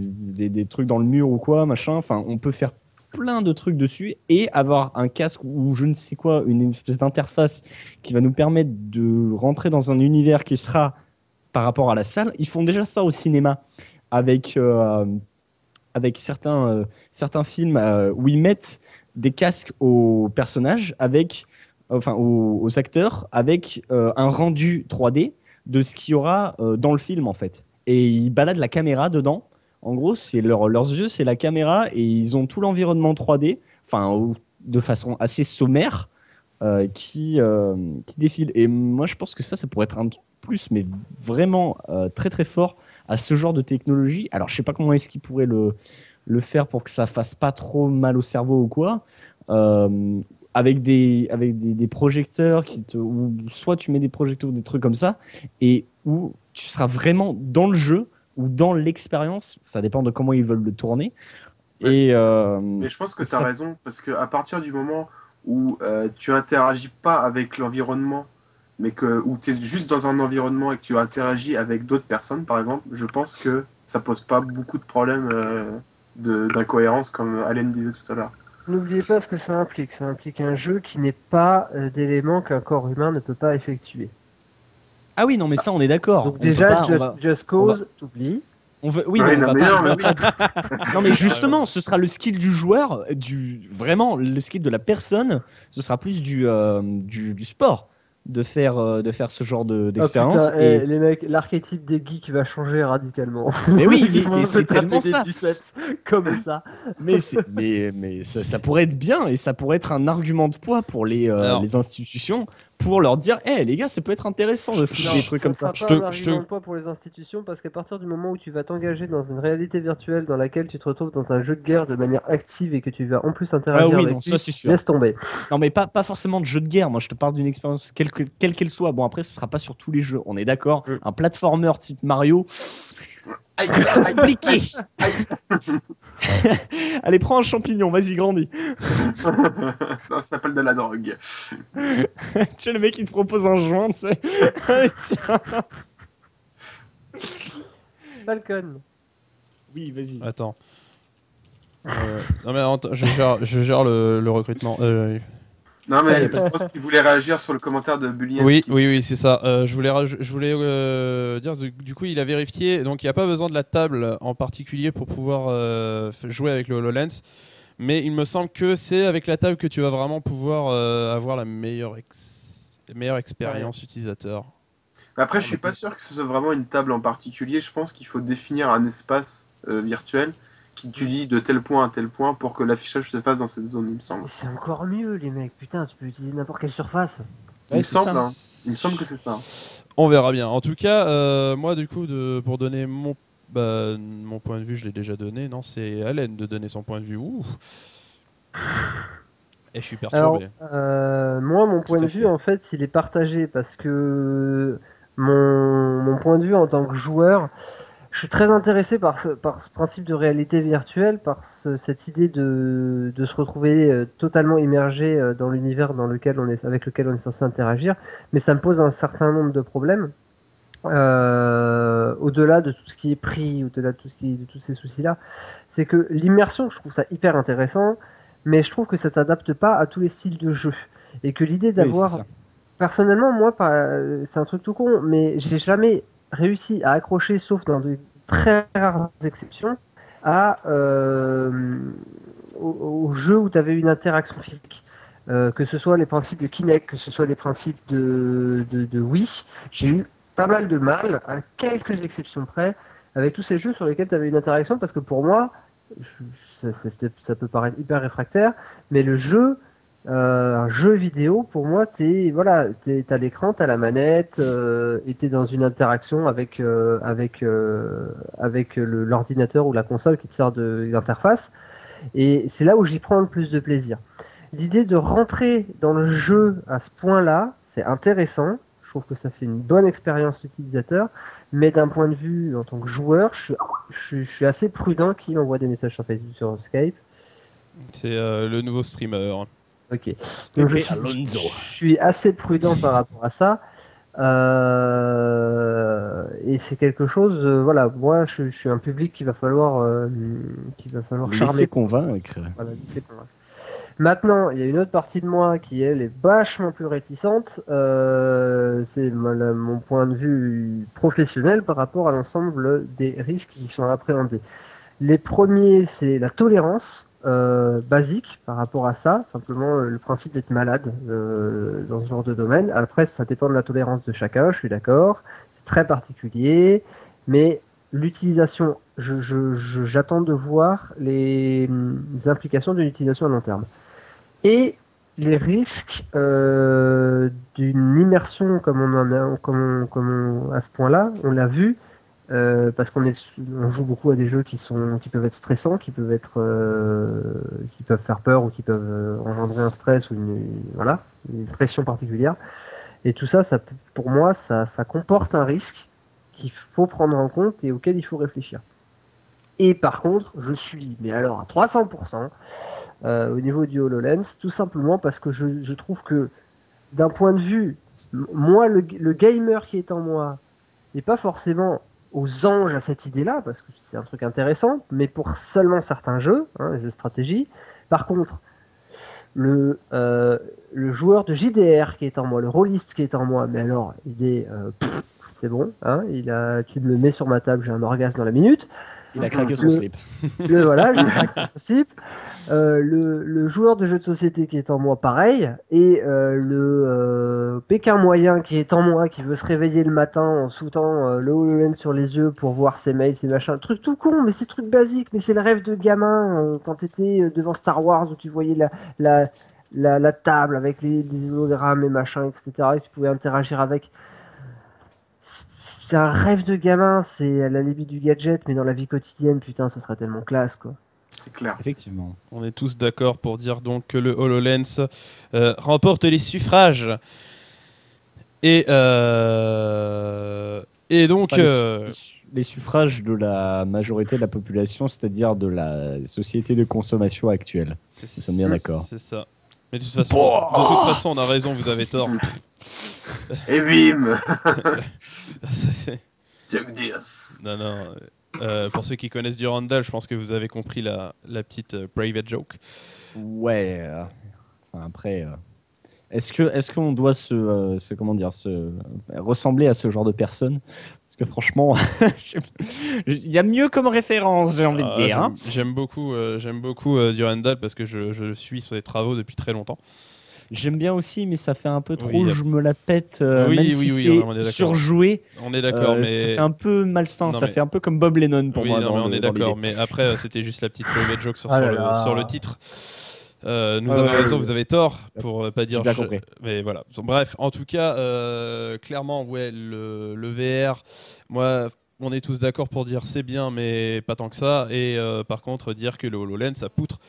trucs dans le mur ou quoi, machin. Enfin, on peut faire plein de trucs dessus et avoir un casque ou je ne sais quoi, une espèce d'interface qui va nous permettre de rentrer dans un univers qui sera par rapport à la salle. Ils font déjà ça au cinéma avec certains films où ils mettent des casques aux personnages aux acteurs avec un rendu 3D de ce qu'il y aura dans le film en fait. Et ils baladent la caméra dedans. En gros, c'est leurs yeux, c'est la caméra et ils ont tout l'environnement 3D, de façon assez sommaire, qui défile. Et moi, je pense que ça pourrait être un plus, mais vraiment très très fort à ce genre de technologie. Alors, je sais pas comment est-ce qu'ils pourraient le faire pour que ça fasse pas trop mal au cerveau ou quoi. Avec des projecteurs ou soit tu mets des projecteurs ou des trucs comme ça et où tu seras vraiment dans le jeu ou dans l'expérience, ça dépend de comment ils veulent le tourner. Ouais, mais je pense que tu as raison, parce qu'à partir du moment où tu interagis pas avec l'environnement, mais où tu es juste dans un environnement et que tu interagis avec d'autres personnes, par exemple, je pense que ça pose pas beaucoup de problèmes d'incohérence, comme Allen disait tout à l'heure. N'oubliez pas ce que ça implique. Ça implique un jeu qui n'est pas d'éléments qu'un corps humain ne peut pas effectuer. Ah oui, non, mais ça, on est d'accord. Donc déjà, Just Cause, t'oublies. Oui, mais on va pas. Non, mais justement, ce sera le skill du joueur, vraiment le skill de la personne. Ce sera plus du sport de faire ce genre d'expérience. Et les mecs, l'archétype des geeks va changer radicalement. Mais oui, mais c'est tellement ça. Comme ça. Mais ça pourrait être bien et ça pourrait être un argument de poids pour les institutions. Pour leur dire, les gars, ça peut être intéressant de faire des trucs comme ça. C'est un argument de poids pour les institutions parce qu'à partir du moment où tu vas t'engager dans une réalité virtuelle dans laquelle tu te retrouves dans un jeu de guerre de manière active et que tu vas en plus interagir avec lui, ça, c'est sûr. Laisse tomber. Non, mais pas forcément de jeu de guerre. Moi, je te parle d'une expérience quelle qu'elle soit. Bon, après, ce sera pas sur tous les jeux. On est d'accord. Un platformer type Mario. Compliqué. Allez, prends un champignon, vas-y, grandis. Ça s'appelle de la drogue. Tu sais, le mec il te propose un joint, tu sais. Tiens. Falcon. Oui, vas-y. Attends. Non mais attends, je gère le recrutement. Non mais je pense qu'il voulait réagir sur le commentaire de Bully. Oui, c'est ça. Je voulais dire, du coup, il a vérifié, donc il n'y a pas besoin de la table en particulier pour pouvoir jouer avec le HoloLens, mais il me semble que c'est avec la table que tu vas vraiment pouvoir avoir la meilleure expérience utilisateur. Après, je suis pas sûr que ce soit vraiment une table en particulier. Je pense qu'il faut définir un espace virtuel qui tu dis de tel point à tel point pour que l'affichage se fasse dans cette zone, il me semble. C'est encore mieux, les mecs. Putain, tu peux utiliser n'importe quelle surface. Il me semble que c'est ça. On verra bien. En tout cas, moi, du coup, pour donner Mon point de vue, je l'ai déjà donné. Non, c'est Allen de donner son point de vue. Ouh. Et je suis perturbé. Alors, moi, mon point de vue, en fait, il est partagé parce que mon point de vue en tant que joueur, je suis très intéressé par ce principe de réalité virtuelle, par cette idée de se retrouver totalement immergé dans l'univers avec lequel on est censé interagir, mais ça me pose un certain nombre de problèmes. Au-delà de tout ce qui est pris, au-delà de tous ces soucis-là, c'est que l'immersion, je trouve ça hyper intéressant, mais je trouve que ça s'adapte pas à tous les styles de jeu. Et que l'idée d'avoir... Personnellement, moi, c'est un truc tout con, mais j'ai jamais réussi à accrocher, sauf dans de très rares exceptions, au jeu où tu avais une interaction physique. Que ce soit les principes de Kinect, que ce soit les principes de Wii, j'ai eu pas mal de mal, à quelques exceptions près, avec tous ces jeux sur lesquels tu avais une interaction, parce que pour moi, ça peut paraître hyper réfractaire, mais le jeu, un jeu vidéo, pour moi, t'as l'écran, t'as la manette, et t'es dans une interaction avec l'ordinateur ou la console qui te sert d'interface, et c'est là où j'y prends le plus de plaisir. L'idée de rentrer dans le jeu à ce point-là, c'est intéressant. Je trouve que ça fait une bonne expérience utilisateur, mais d'un point de vue en tant que joueur, je suis assez prudent qui m'envoie des messages sur Facebook, sur Skype. C'est le nouveau streamer. Ok. Donc je suis assez prudent par rapport à ça. Et c'est quelque chose, voilà, moi je suis un public qu'il va falloir charmer. Laisser convaincre. Voilà, laisser convaincre. Maintenant, il y a une autre partie de moi qui, elle, est vachement plus réticente. C'est mon point de vue professionnel par rapport à l'ensemble des risques qui sont appréhendés. Les premiers, c'est la tolérance basique par rapport à ça. Simplement, le principe d'être malade dans ce genre de domaine. Après, ça dépend de la tolérance de chacun, je suis d'accord. C'est très particulier. Mais l'utilisation, j'attends de voir les implications d'une utilisation à long terme. Et les risques d'une immersion comme à ce point-là, on l'a vu, parce qu'on joue beaucoup à des jeux qui peuvent être stressants, qui peuvent faire peur ou qui peuvent engendrer un stress ou une pression particulière. Et tout ça, pour moi, ça comporte un risque qu'il faut prendre en compte et auquel il faut réfléchir. Et par contre, je suis, mais alors à 300%, au niveau du HoloLens, tout simplement parce que je trouve que d'un point de vue, moi, le gamer qui est en moi n'est pas forcément aux anges à cette idée-là, parce que c'est un truc intéressant, mais pour seulement certains jeux, les jeux de stratégie. Par contre, le joueur de JDR qui est en moi, le rôliste qui est en moi, mais alors, c'est bon, tu me le mets sur ma table, j'ai un orgasme dans la minute. Il a craqué son slip. Voilà, j'ai craqué son slip. Le joueur de jeu de société qui est en moi, pareil. Et le Pékin moyen qui est en moi, qui veut se réveiller le matin en foutant le HoloLens sur les yeux pour voir ses mails, ses machins. Truc tout con, mais c'est truc basique. Mais c'est le rêve de gamin quand t'étais devant Star Wars où tu voyais la table avec les hologrammes et machin, etc. Et tu pouvais interagir avec. C'est un rêve de gamin, c'est à la limite du gadget, mais dans la vie quotidienne, putain, ce serait tellement classe, quoi. C'est clair. Effectivement. On est tous d'accord pour dire donc que le HoloLens remporte les suffrages. Et donc... les suffrages de la majorité de la population, c'est-à-dire de la société de consommation actuelle. Nous sommes bien d'accord. C'est ça. Mais de toute façon, on a raison, vous avez tort. Et bim. Non. Pour ceux qui connaissent Durandal, je pense que vous avez compris la petite private joke. Ouais. Après, est-ce qu'on doit ressembler à ce genre de personne? Parce que franchement, il y a mieux comme référence, j'ai envie de dire. J'aime beaucoup Durandal parce que je suis ses travaux depuis très longtemps. J'aime bien aussi, mais ça fait un peu trop, je me la pète, même si c'est surjoué. On est d'accord, mais... Ça fait un peu malsain, ça fait un peu comme Bob Lennon pour moi. On est d'accord, mais après, c'était juste la petite private joke sur le titre. Nous avons raison, vous avez tort, pour pas dire... J'ai bien compris. Mais voilà. Bref, en tout cas, clairement, le VR, moi on est tous d'accord pour dire c'est bien, mais pas tant que ça. Et par contre, dire que le HoloLens, ça poutre.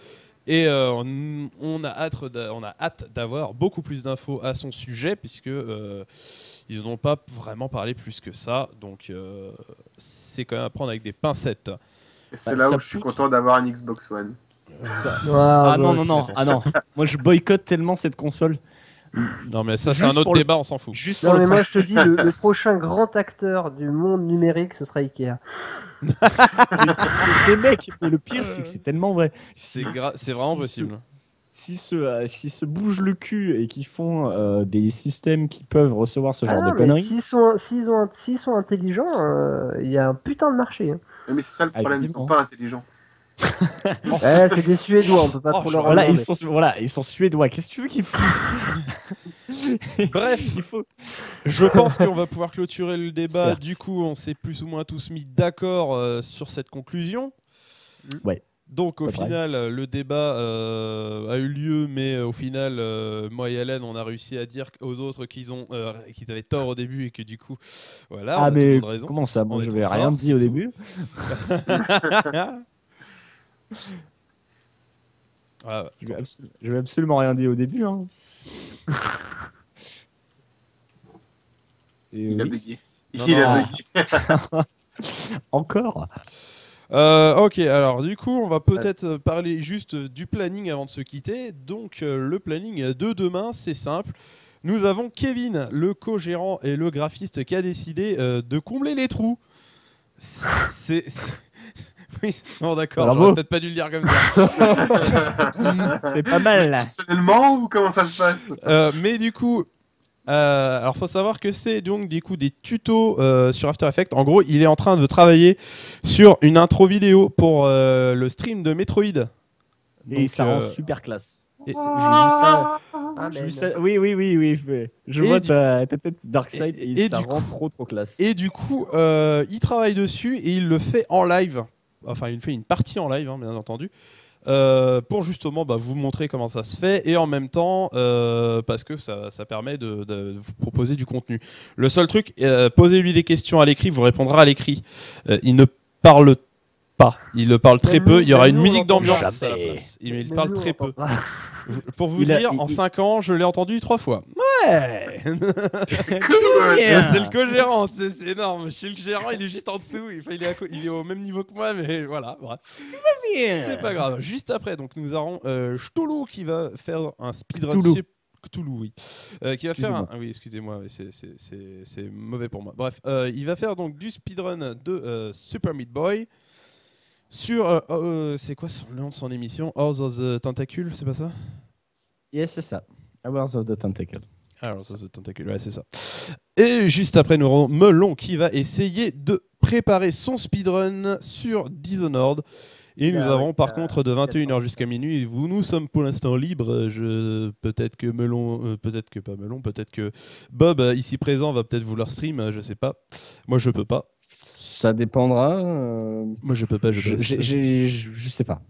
Et on a hâte d'avoir beaucoup plus d'infos à son sujet, puisque ils n'ont pas vraiment parlé plus que ça. Donc c'est quand même à prendre avec des pincettes. Et c'est là où je suis content d'avoir un Xbox One. Non. Moi, je boycotte tellement cette console. Non, mais ça, c'est un autre débat, on s'en fout. Non, mais moi, je te dis, le prochain grand acteur du monde numérique, ce sera Ikea. Les mecs, mais le pire, c'est que c'est tellement vrai. C'est vraiment possible. S'ils se bougent le cul et qu'ils font des systèmes qui peuvent recevoir ce genre de conneries. S'ils sont intelligents, il y a un putain de marché. Hein. Mais c'est ça le problème, ils sont pas intelligents. C'est des Suédois, on peut pas trop leur demander. Ils sont Suédois. Qu'est-ce que tu veux qu'ils foutent? Bref, je pense qu'on va pouvoir clôturer le débat. Certes. Du coup, on s'est plus ou moins tous mis d'accord sur cette conclusion. Ouais. Donc au final, le débat a eu lieu, mais au final, moi et Hélène, on a réussi à dire aux autres qu'ils avaient tort au début et que du coup, voilà. Ah mais raison. Comment ça? Bon, je n'avais rien dit au début. Je vais absolument rien dire au début. Hein. Il a bugué. Il a bugué. Encore. Ok, alors du coup, on va peut-être parler juste du planning avant de se quitter. Donc, le planning de demain, c'est simple. Nous avons Kevin, le co-gérant et le graphiste, qui a décidé de combler les trous. Oui, bon d'accord, j'aurais peut-être pas dû le dire comme ça. C'est pas mal là. Personnellement ou comment ça se passe? Mais du coup, alors faut savoir que c'est donc du coup des tutos sur After Effects. En gros, il est en train de travailler sur une intro vidéo pour le stream de Metroid. Et donc, ça rend super classe. Et... Oui. Je vois ta tête Darkseid et ça rend trop classe. Et du coup, il travaille dessus et il le fait en live. Enfin, il fait une partie en live, hein, bien entendu. Pour justement vous montrer comment ça se fait et en même temps parce que ça permet de vous proposer du contenu. Le seul truc, posez-lui des questions à l'écrit, vous répondra à l'écrit. Il ne parle pas, il le parle très peu. Il y aura une musique d'ambiance à la place. Il parle très peu. Pour vous dire, en 5 ans, je l'ai entendu 3 fois. Ouais. C'est cool. C'est le co-gérant, c'est énorme. Chez le gérant, il est juste en dessous. Il est au même niveau que moi, mais voilà. Bref. C'est pas grave. Juste après, donc nous aurons Cthulhu qui va faire un speedrun. Cthulhu, oui. Qui va faire un... Oui, excusez-moi, c'est mauvais pour moi. Bref, il va faire donc du speedrun de Super Meat Boy sur... c'est quoi le nom de son émission? Hours of the Tentacle, c'est pas ça? Yes, c'est ça. Hours of the Tentacle. Alors, ça, c'est Tentacle, ouais, c'est ça. Et juste après, nous aurons Melon qui va essayer de préparer son speedrun sur Dishonored. Et nous avons par contre de 21h jusqu'à minuit. Nous sommes pour l'instant libres. Peut-être que Melon, peut-être que pas Melon, peut-être que Bob, ici présent, va peut-être vouloir stream. Je sais pas. Moi, je peux pas. Ça dépendra. Moi, je peux pas. Je sais pas.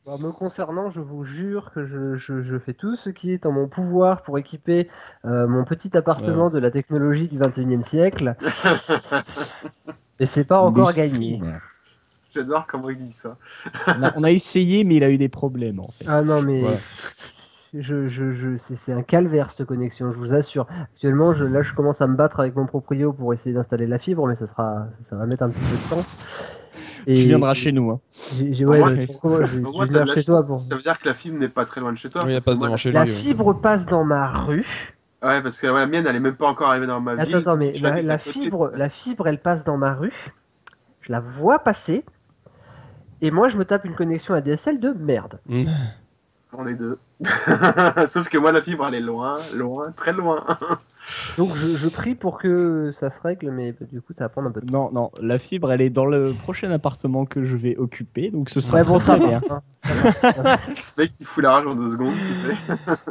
Me concernant, je vous jure que je fais tout ce qui est en mon pouvoir pour équiper mon petit appartement de la technologie du 21e siècle. Et c'est pas encore gagné. J'adore comment il dit ça. On a essayé, mais il a eu des problèmes en fait. Ah non, mais c'est un calvaire cette connexion, je vous assure. Actuellement, je commence à me battre avec mon proprio pour essayer d'installer la fibre, mais ça va mettre un petit peu de temps. Et tu viendras chez nous. Hein. Je viens chez toi. Ça veut dire que la fibre n'est pas très loin de chez toi. Oui, la fibre passe dans ma rue. Ouais, parce que la mienne, elle est même pas encore arrivée dans ma ville. Attends, mais la fibre, elle passe dans ma rue. Je la vois passer. Et moi, je me tape une connexion ADSL de merde. On est deux. Sauf que moi, la fibre, elle est loin, très loin. Donc, je prie pour que ça se règle, mais du coup, ça va prendre un peu de temps. Non, la fibre, elle est dans le prochain appartement que je vais occuper, donc ce sera très bien. Le mec, il fout la rage en 2 secondes, tu sais.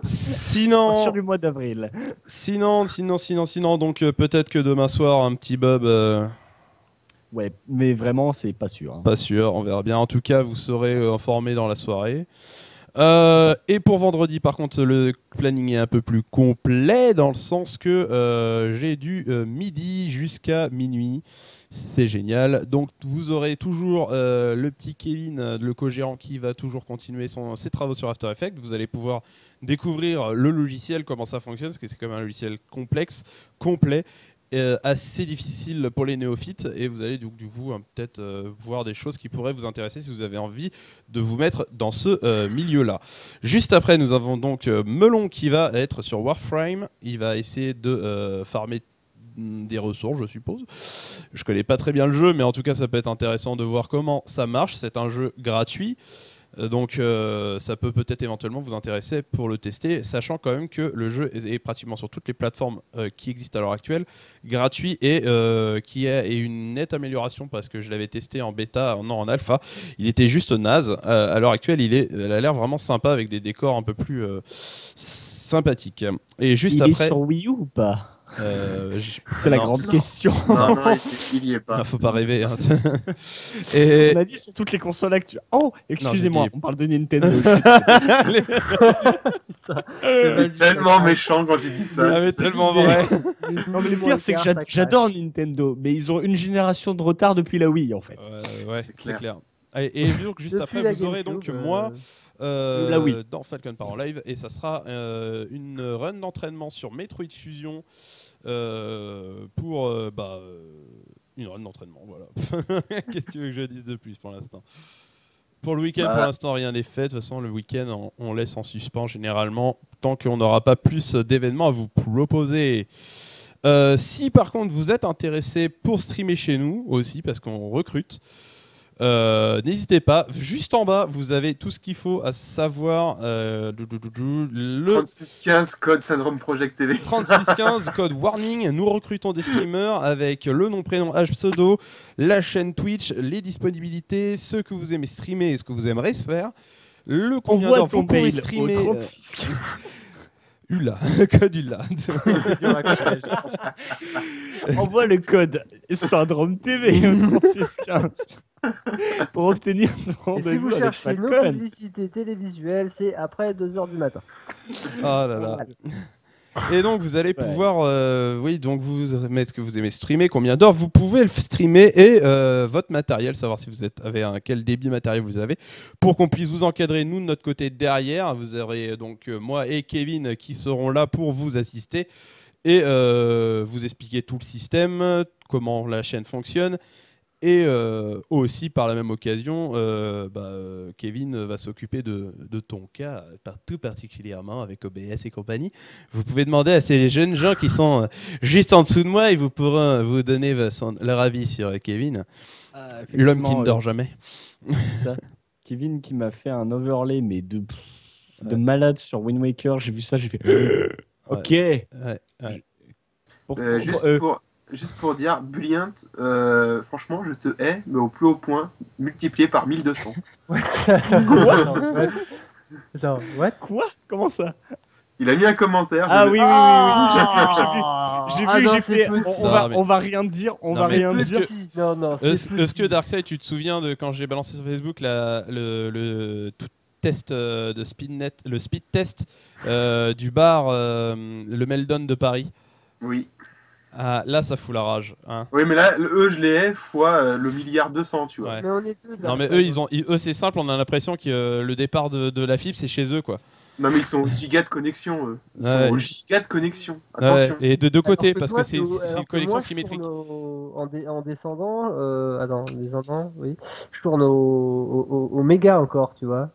Sinon... Sur du mois d'avril. Sinon, donc peut-être que demain soir, un petit Bob... Ouais, mais vraiment, c'est pas sûr. Hein. Pas sûr, on verra bien. En tout cas, vous serez informés dans la soirée. Et pour vendredi, par contre, le planning est un peu plus complet dans le sens que j'ai du midi jusqu'à minuit. C'est génial. Donc vous aurez toujours le petit Kevin, le co-gérant, qui va toujours continuer ses travaux sur After Effects. Vous allez pouvoir découvrir le logiciel, comment ça fonctionne, parce que c'est quand même un logiciel complexe, complet, assez difficile pour les néophytes, et vous allez du coup peut-être voir des choses qui pourraient vous intéresser si vous avez envie de vous mettre dans ce milieu-là. Juste après, nous avons donc Melon qui va être sur Warframe. Il va essayer de farmer des ressources, je suppose. Je connais pas très bien le jeu, mais en tout cas ça peut être intéressant de voir comment ça marche. C'est un jeu gratuit, donc ça peut peut-être éventuellement vous intéresser pour le tester, sachant quand même que le jeu est pratiquement sur toutes les plateformes qui existent à l'heure actuelle, gratuit, et qui est une nette amélioration, parce que je l'avais testé en bêta, non, en alpha, il était juste naze. À l'heure actuelle elle a l'air vraiment sympa, avec des décors un peu plus sympathiques. Et juste après, est sur Wii U ou pas? C'est la grande question. Non, il y est pas. Faut pas rêver. Hein. Et... On a dit sur toutes les consoles actuelles. Oh, excusez-moi, on parle de Nintendo. Il est tellement méchant quand il dit ça. Mais tellement vrai. Non, mais le pire, c'est que j'adore Nintendo, mais ils ont une génération de retard depuis la Wii, en fait. Ouais, c'est clair. Et donc juste après, vous aurez donc moi dans Falcon Power Live, et ça sera une run d'entraînement sur Metroid Fusion pour une run d'entraînement, voilà. Qu'est-ce que tu veux que je dise de plus pour l'instant? Pour le week-end, pour l'instant, rien n'est fait. De toute façon, le week-end, on laisse en suspens généralement, tant qu'on n'aura pas plus d'événements à vous proposer. Si par contre vous êtes intéressé pour streamer chez nous aussi, parce qu'on recrute, n'hésitez pas, juste en bas vous avez tout ce qu'il faut à savoir. Le 3615 code Syndrome Project TV. 3615 code warning. Nous recrutons des streamers avec le nom, prénom, âge, pseudo, la chaîne Twitch, les disponibilités, ce que vous aimez streamer et ce que vous aimeriez faire, le combien d'heures vous pouvez streamer. Ula, code Ula. Envoie le code Syndrome TV au 3615 pour obtenir ton rendez-vous. Si vous cherchez nos publicités télévisuelles, c'est après 2h du matin. Oh là là. Et donc vous allez pouvoir, donc vous mettez ce que vous aimez streamer, combien d'heures vous pouvez le streamer, et votre matériel, savoir si vous avez quel débit matériel vous avez, pour qu'on puisse vous encadrer nous de notre côté derrière. Vous aurez donc moi et Kevin qui seront là pour vous assister et vous expliquer tout le système, comment la chaîne fonctionne. Et aussi, par la même occasion, Kevin va s'occuper de ton cas, tout particulièrement avec OBS et compagnie. Vous pouvez demander à ces jeunes gens qui sont juste en dessous de moi, ils vous pourront vous donner leur avis sur Kevin, l'homme qui ne dort jamais. Ça. Kevin qui m'a fait un overlay mais de malade sur Wind Waker. J'ai vu ça, j'ai fait ok. Juste pour dire, Bulliant, franchement, je te hais, mais au plus haut point, multiplié par 1200. What? Quoi? Comment ça? Il a mis un commentaire. Ah oui. J'ai vu, j'ai fait. On va rien dire. Est-ce que Darkseid, tu te souviens de quand j'ai balancé sur Facebook le test de Speednet, le speed test du bar, le Meldon de Paris? Oui. Ah, là, ça fout la rage. Hein. Oui, mais là, eux, je les hais fois le milliard 200, tu vois. Ouais. Mais on est tous non, mais eux, c'est simple, on a l'impression que le départ de la fibre, c'est chez eux, quoi. Non, mais ils sont au giga de connexion, eux. Ils sont au giga de connexion. Attention. Et de deux côtés, parce que c'est une connexion symétrique. En descendant, oui. Je tourne au méga encore, tu vois.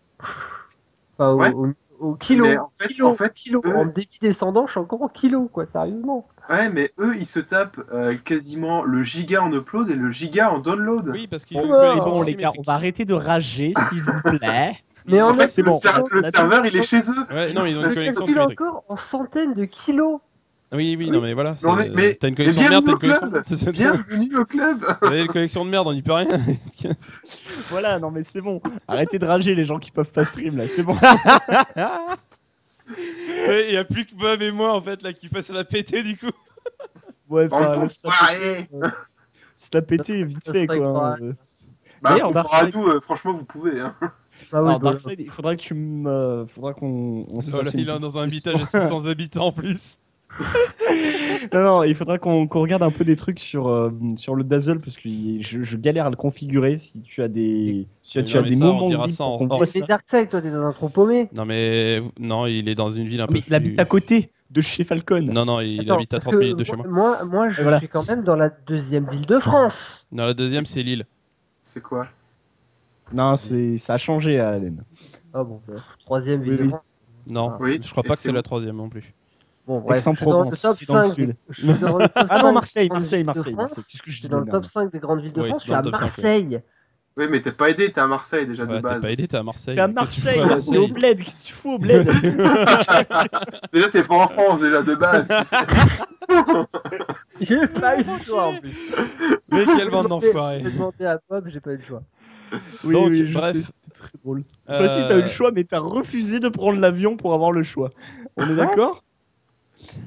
Enfin, au kilo. Mais en fait, kilo. En débit descendant, je suis encore au kilo, quoi, sérieusement. Ouais, mais eux, ils se tapent quasiment le giga en upload et le giga en download. Oui, parce qu'ils ont les gars, on va arrêter de rager, s'il vous plaît. Mais en fait, le serveur, il est chez eux. Ouais, non, ils ont une connexion symétrique. Encore en centaines de kilos. Oui, non, mais voilà. Mais t'as une connexion de merde, bienvenue au club. Vous avez une connexion de merde, on n'y peut rien. Voilà, non, mais c'est bon. Arrêtez de rager, les gens qui peuvent pas stream, là, c'est bon. Il n'y a plus que Bob et moi, en fait, là, qui passent la péter, du coup. Ouais, enfin, c'est la péter vite fait, quoi. Bah, comparé à nous, franchement, vous pouvez. Hein. Alors, Darkseid, il faudra que tu me. Faudra qu'on. Il est dans un habitage à 600 habitants en plus. Non, il faudra qu'on regarde un peu des trucs sur le Dazzle parce que je galère à le configurer. Si tu as des, tu as des moments on libres ça pour qu'on en voit C'est ça. Darkseid, toi, t'es dans un trou paumé. Non, mais non, il est dans une ville un peu Mais il habite à côté de chez Falcon. Non, il Attends, habite à parce 30 que minutes de chez moi. moi, je Voilà. suis quand même dans la deuxième ville de France. Non, la deuxième, c'est Lille. C'est quoi? Non, ça a changé à Allen. Ah bon, troisième ville Oui, de oui. France. Non, Oui, je crois et pas que c'est c'est où? la troisième non plus. Bon, bref, Aix-en-Provence, je c'est dans le sud. je suis dans le top Ah 5 non, des Marseille. grandes villes de France. Qu'est-ce que Je je suis dis dans de le top merde. 5 des grandes villes de Oui, France, c'est je suis dans à le top 5, ouais. Marseille. Oui, mais t'es pas aidé, t'es à Marseille déjà de Ouais, t'es base. pas aidé, t'es à Marseille. T'es à Qu'est-ce que tu Marseille, fous à là, c'est au Marseille bled. Qu'est-ce que tu fous au bled? Déjà, t'es pas en France déjà de base. J'ai pas eu le choix en plus. Mais quelle bande d'enfoirés. J'ai demandé à Bob, j'ai pas eu le choix. Oui, Donc, oui, je bref. sais, c'était très drôle. Enfin, si, t'as eu le choix, mais t'as refusé de prendre l'avion pour avoir le choix. On est d'accord?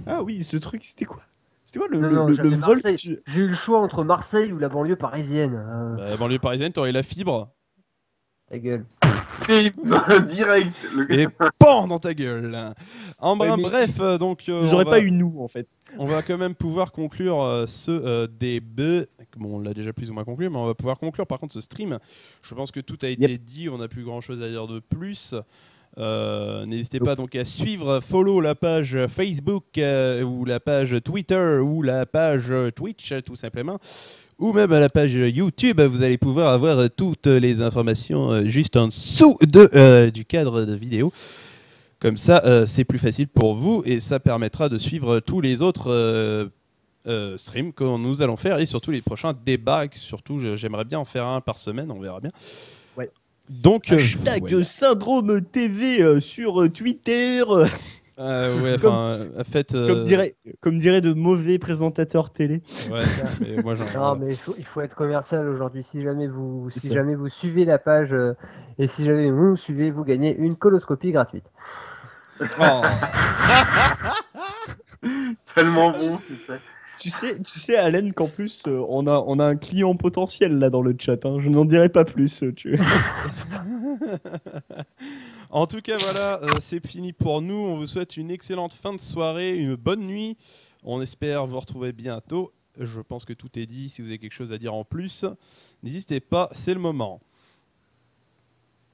Ah oui, ce truc, c'était quoi? C'était quoi Non, le j'avais vol que Marseille. tu... J'ai eu le choix entre Marseille ou la banlieue parisienne. Bah, banlieue parisienne, t'aurais la fibre. Ta gueule. Et direct. Et PAN dans ta gueule. Ouais, mais Bref, donc Vous aurez pas eu nous, en fait. on va quand même pouvoir conclure ce débat. Bon, on l'a déjà plus ou moins conclu, mais on va pouvoir conclure par contre ce stream. Je pense que tout a été dit, on n'a plus grand chose à dire de plus. N'hésitez pas donc à suivre, follow la page Facebook ou la page Twitter ou la page Twitch tout simplement. Ou même à la page YouTube, vous allez pouvoir avoir toutes les informations juste en dessous du cadre de vidéo. Comme ça, c'est plus facile pour vous et ça permettra de suivre tous les autres streams que nous allons faire et surtout les prochains débats. Surtout, j'aimerais bien en faire un par semaine, on verra bien. Ouais. Donc, Hashtag voilà. Syndrome TV sur Twitter. Ouais, faites. Comme dirait de mauvais présentateurs télé. Ouais, mais moi Non, mais il faut être commercial aujourd'hui. Si jamais C'est si ça. jamais vous suivez la page et si jamais vous suivez, vous gagnez une coloscopie gratuite. Oh. Tellement bon, tu sais. Tu sais, Allen, qu'en plus, on a un client potentiel là dans le chat. Hein. Je n'en dirai pas plus. En tout cas, voilà, c'est fini pour nous. On vous souhaite une excellente fin de soirée, une bonne nuit. On espère vous retrouver bientôt. Je pense que tout est dit. Si vous avez quelque chose à dire en plus, n'hésitez pas, c'est le moment.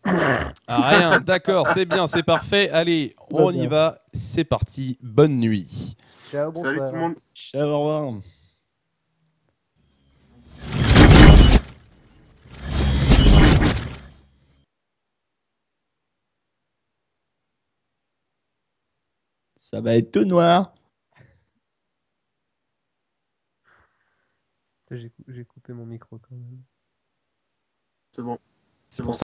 Ah, rien, d'accord, c'est bien, c'est parfait. Allez, on y va. C'est parti. Bonne nuit. Ciao, Salut tout le monde. Ciao, au revoir. Ça va être tout noir. J'ai coupé mon micro quand même. C'est bon. C'est pour ça.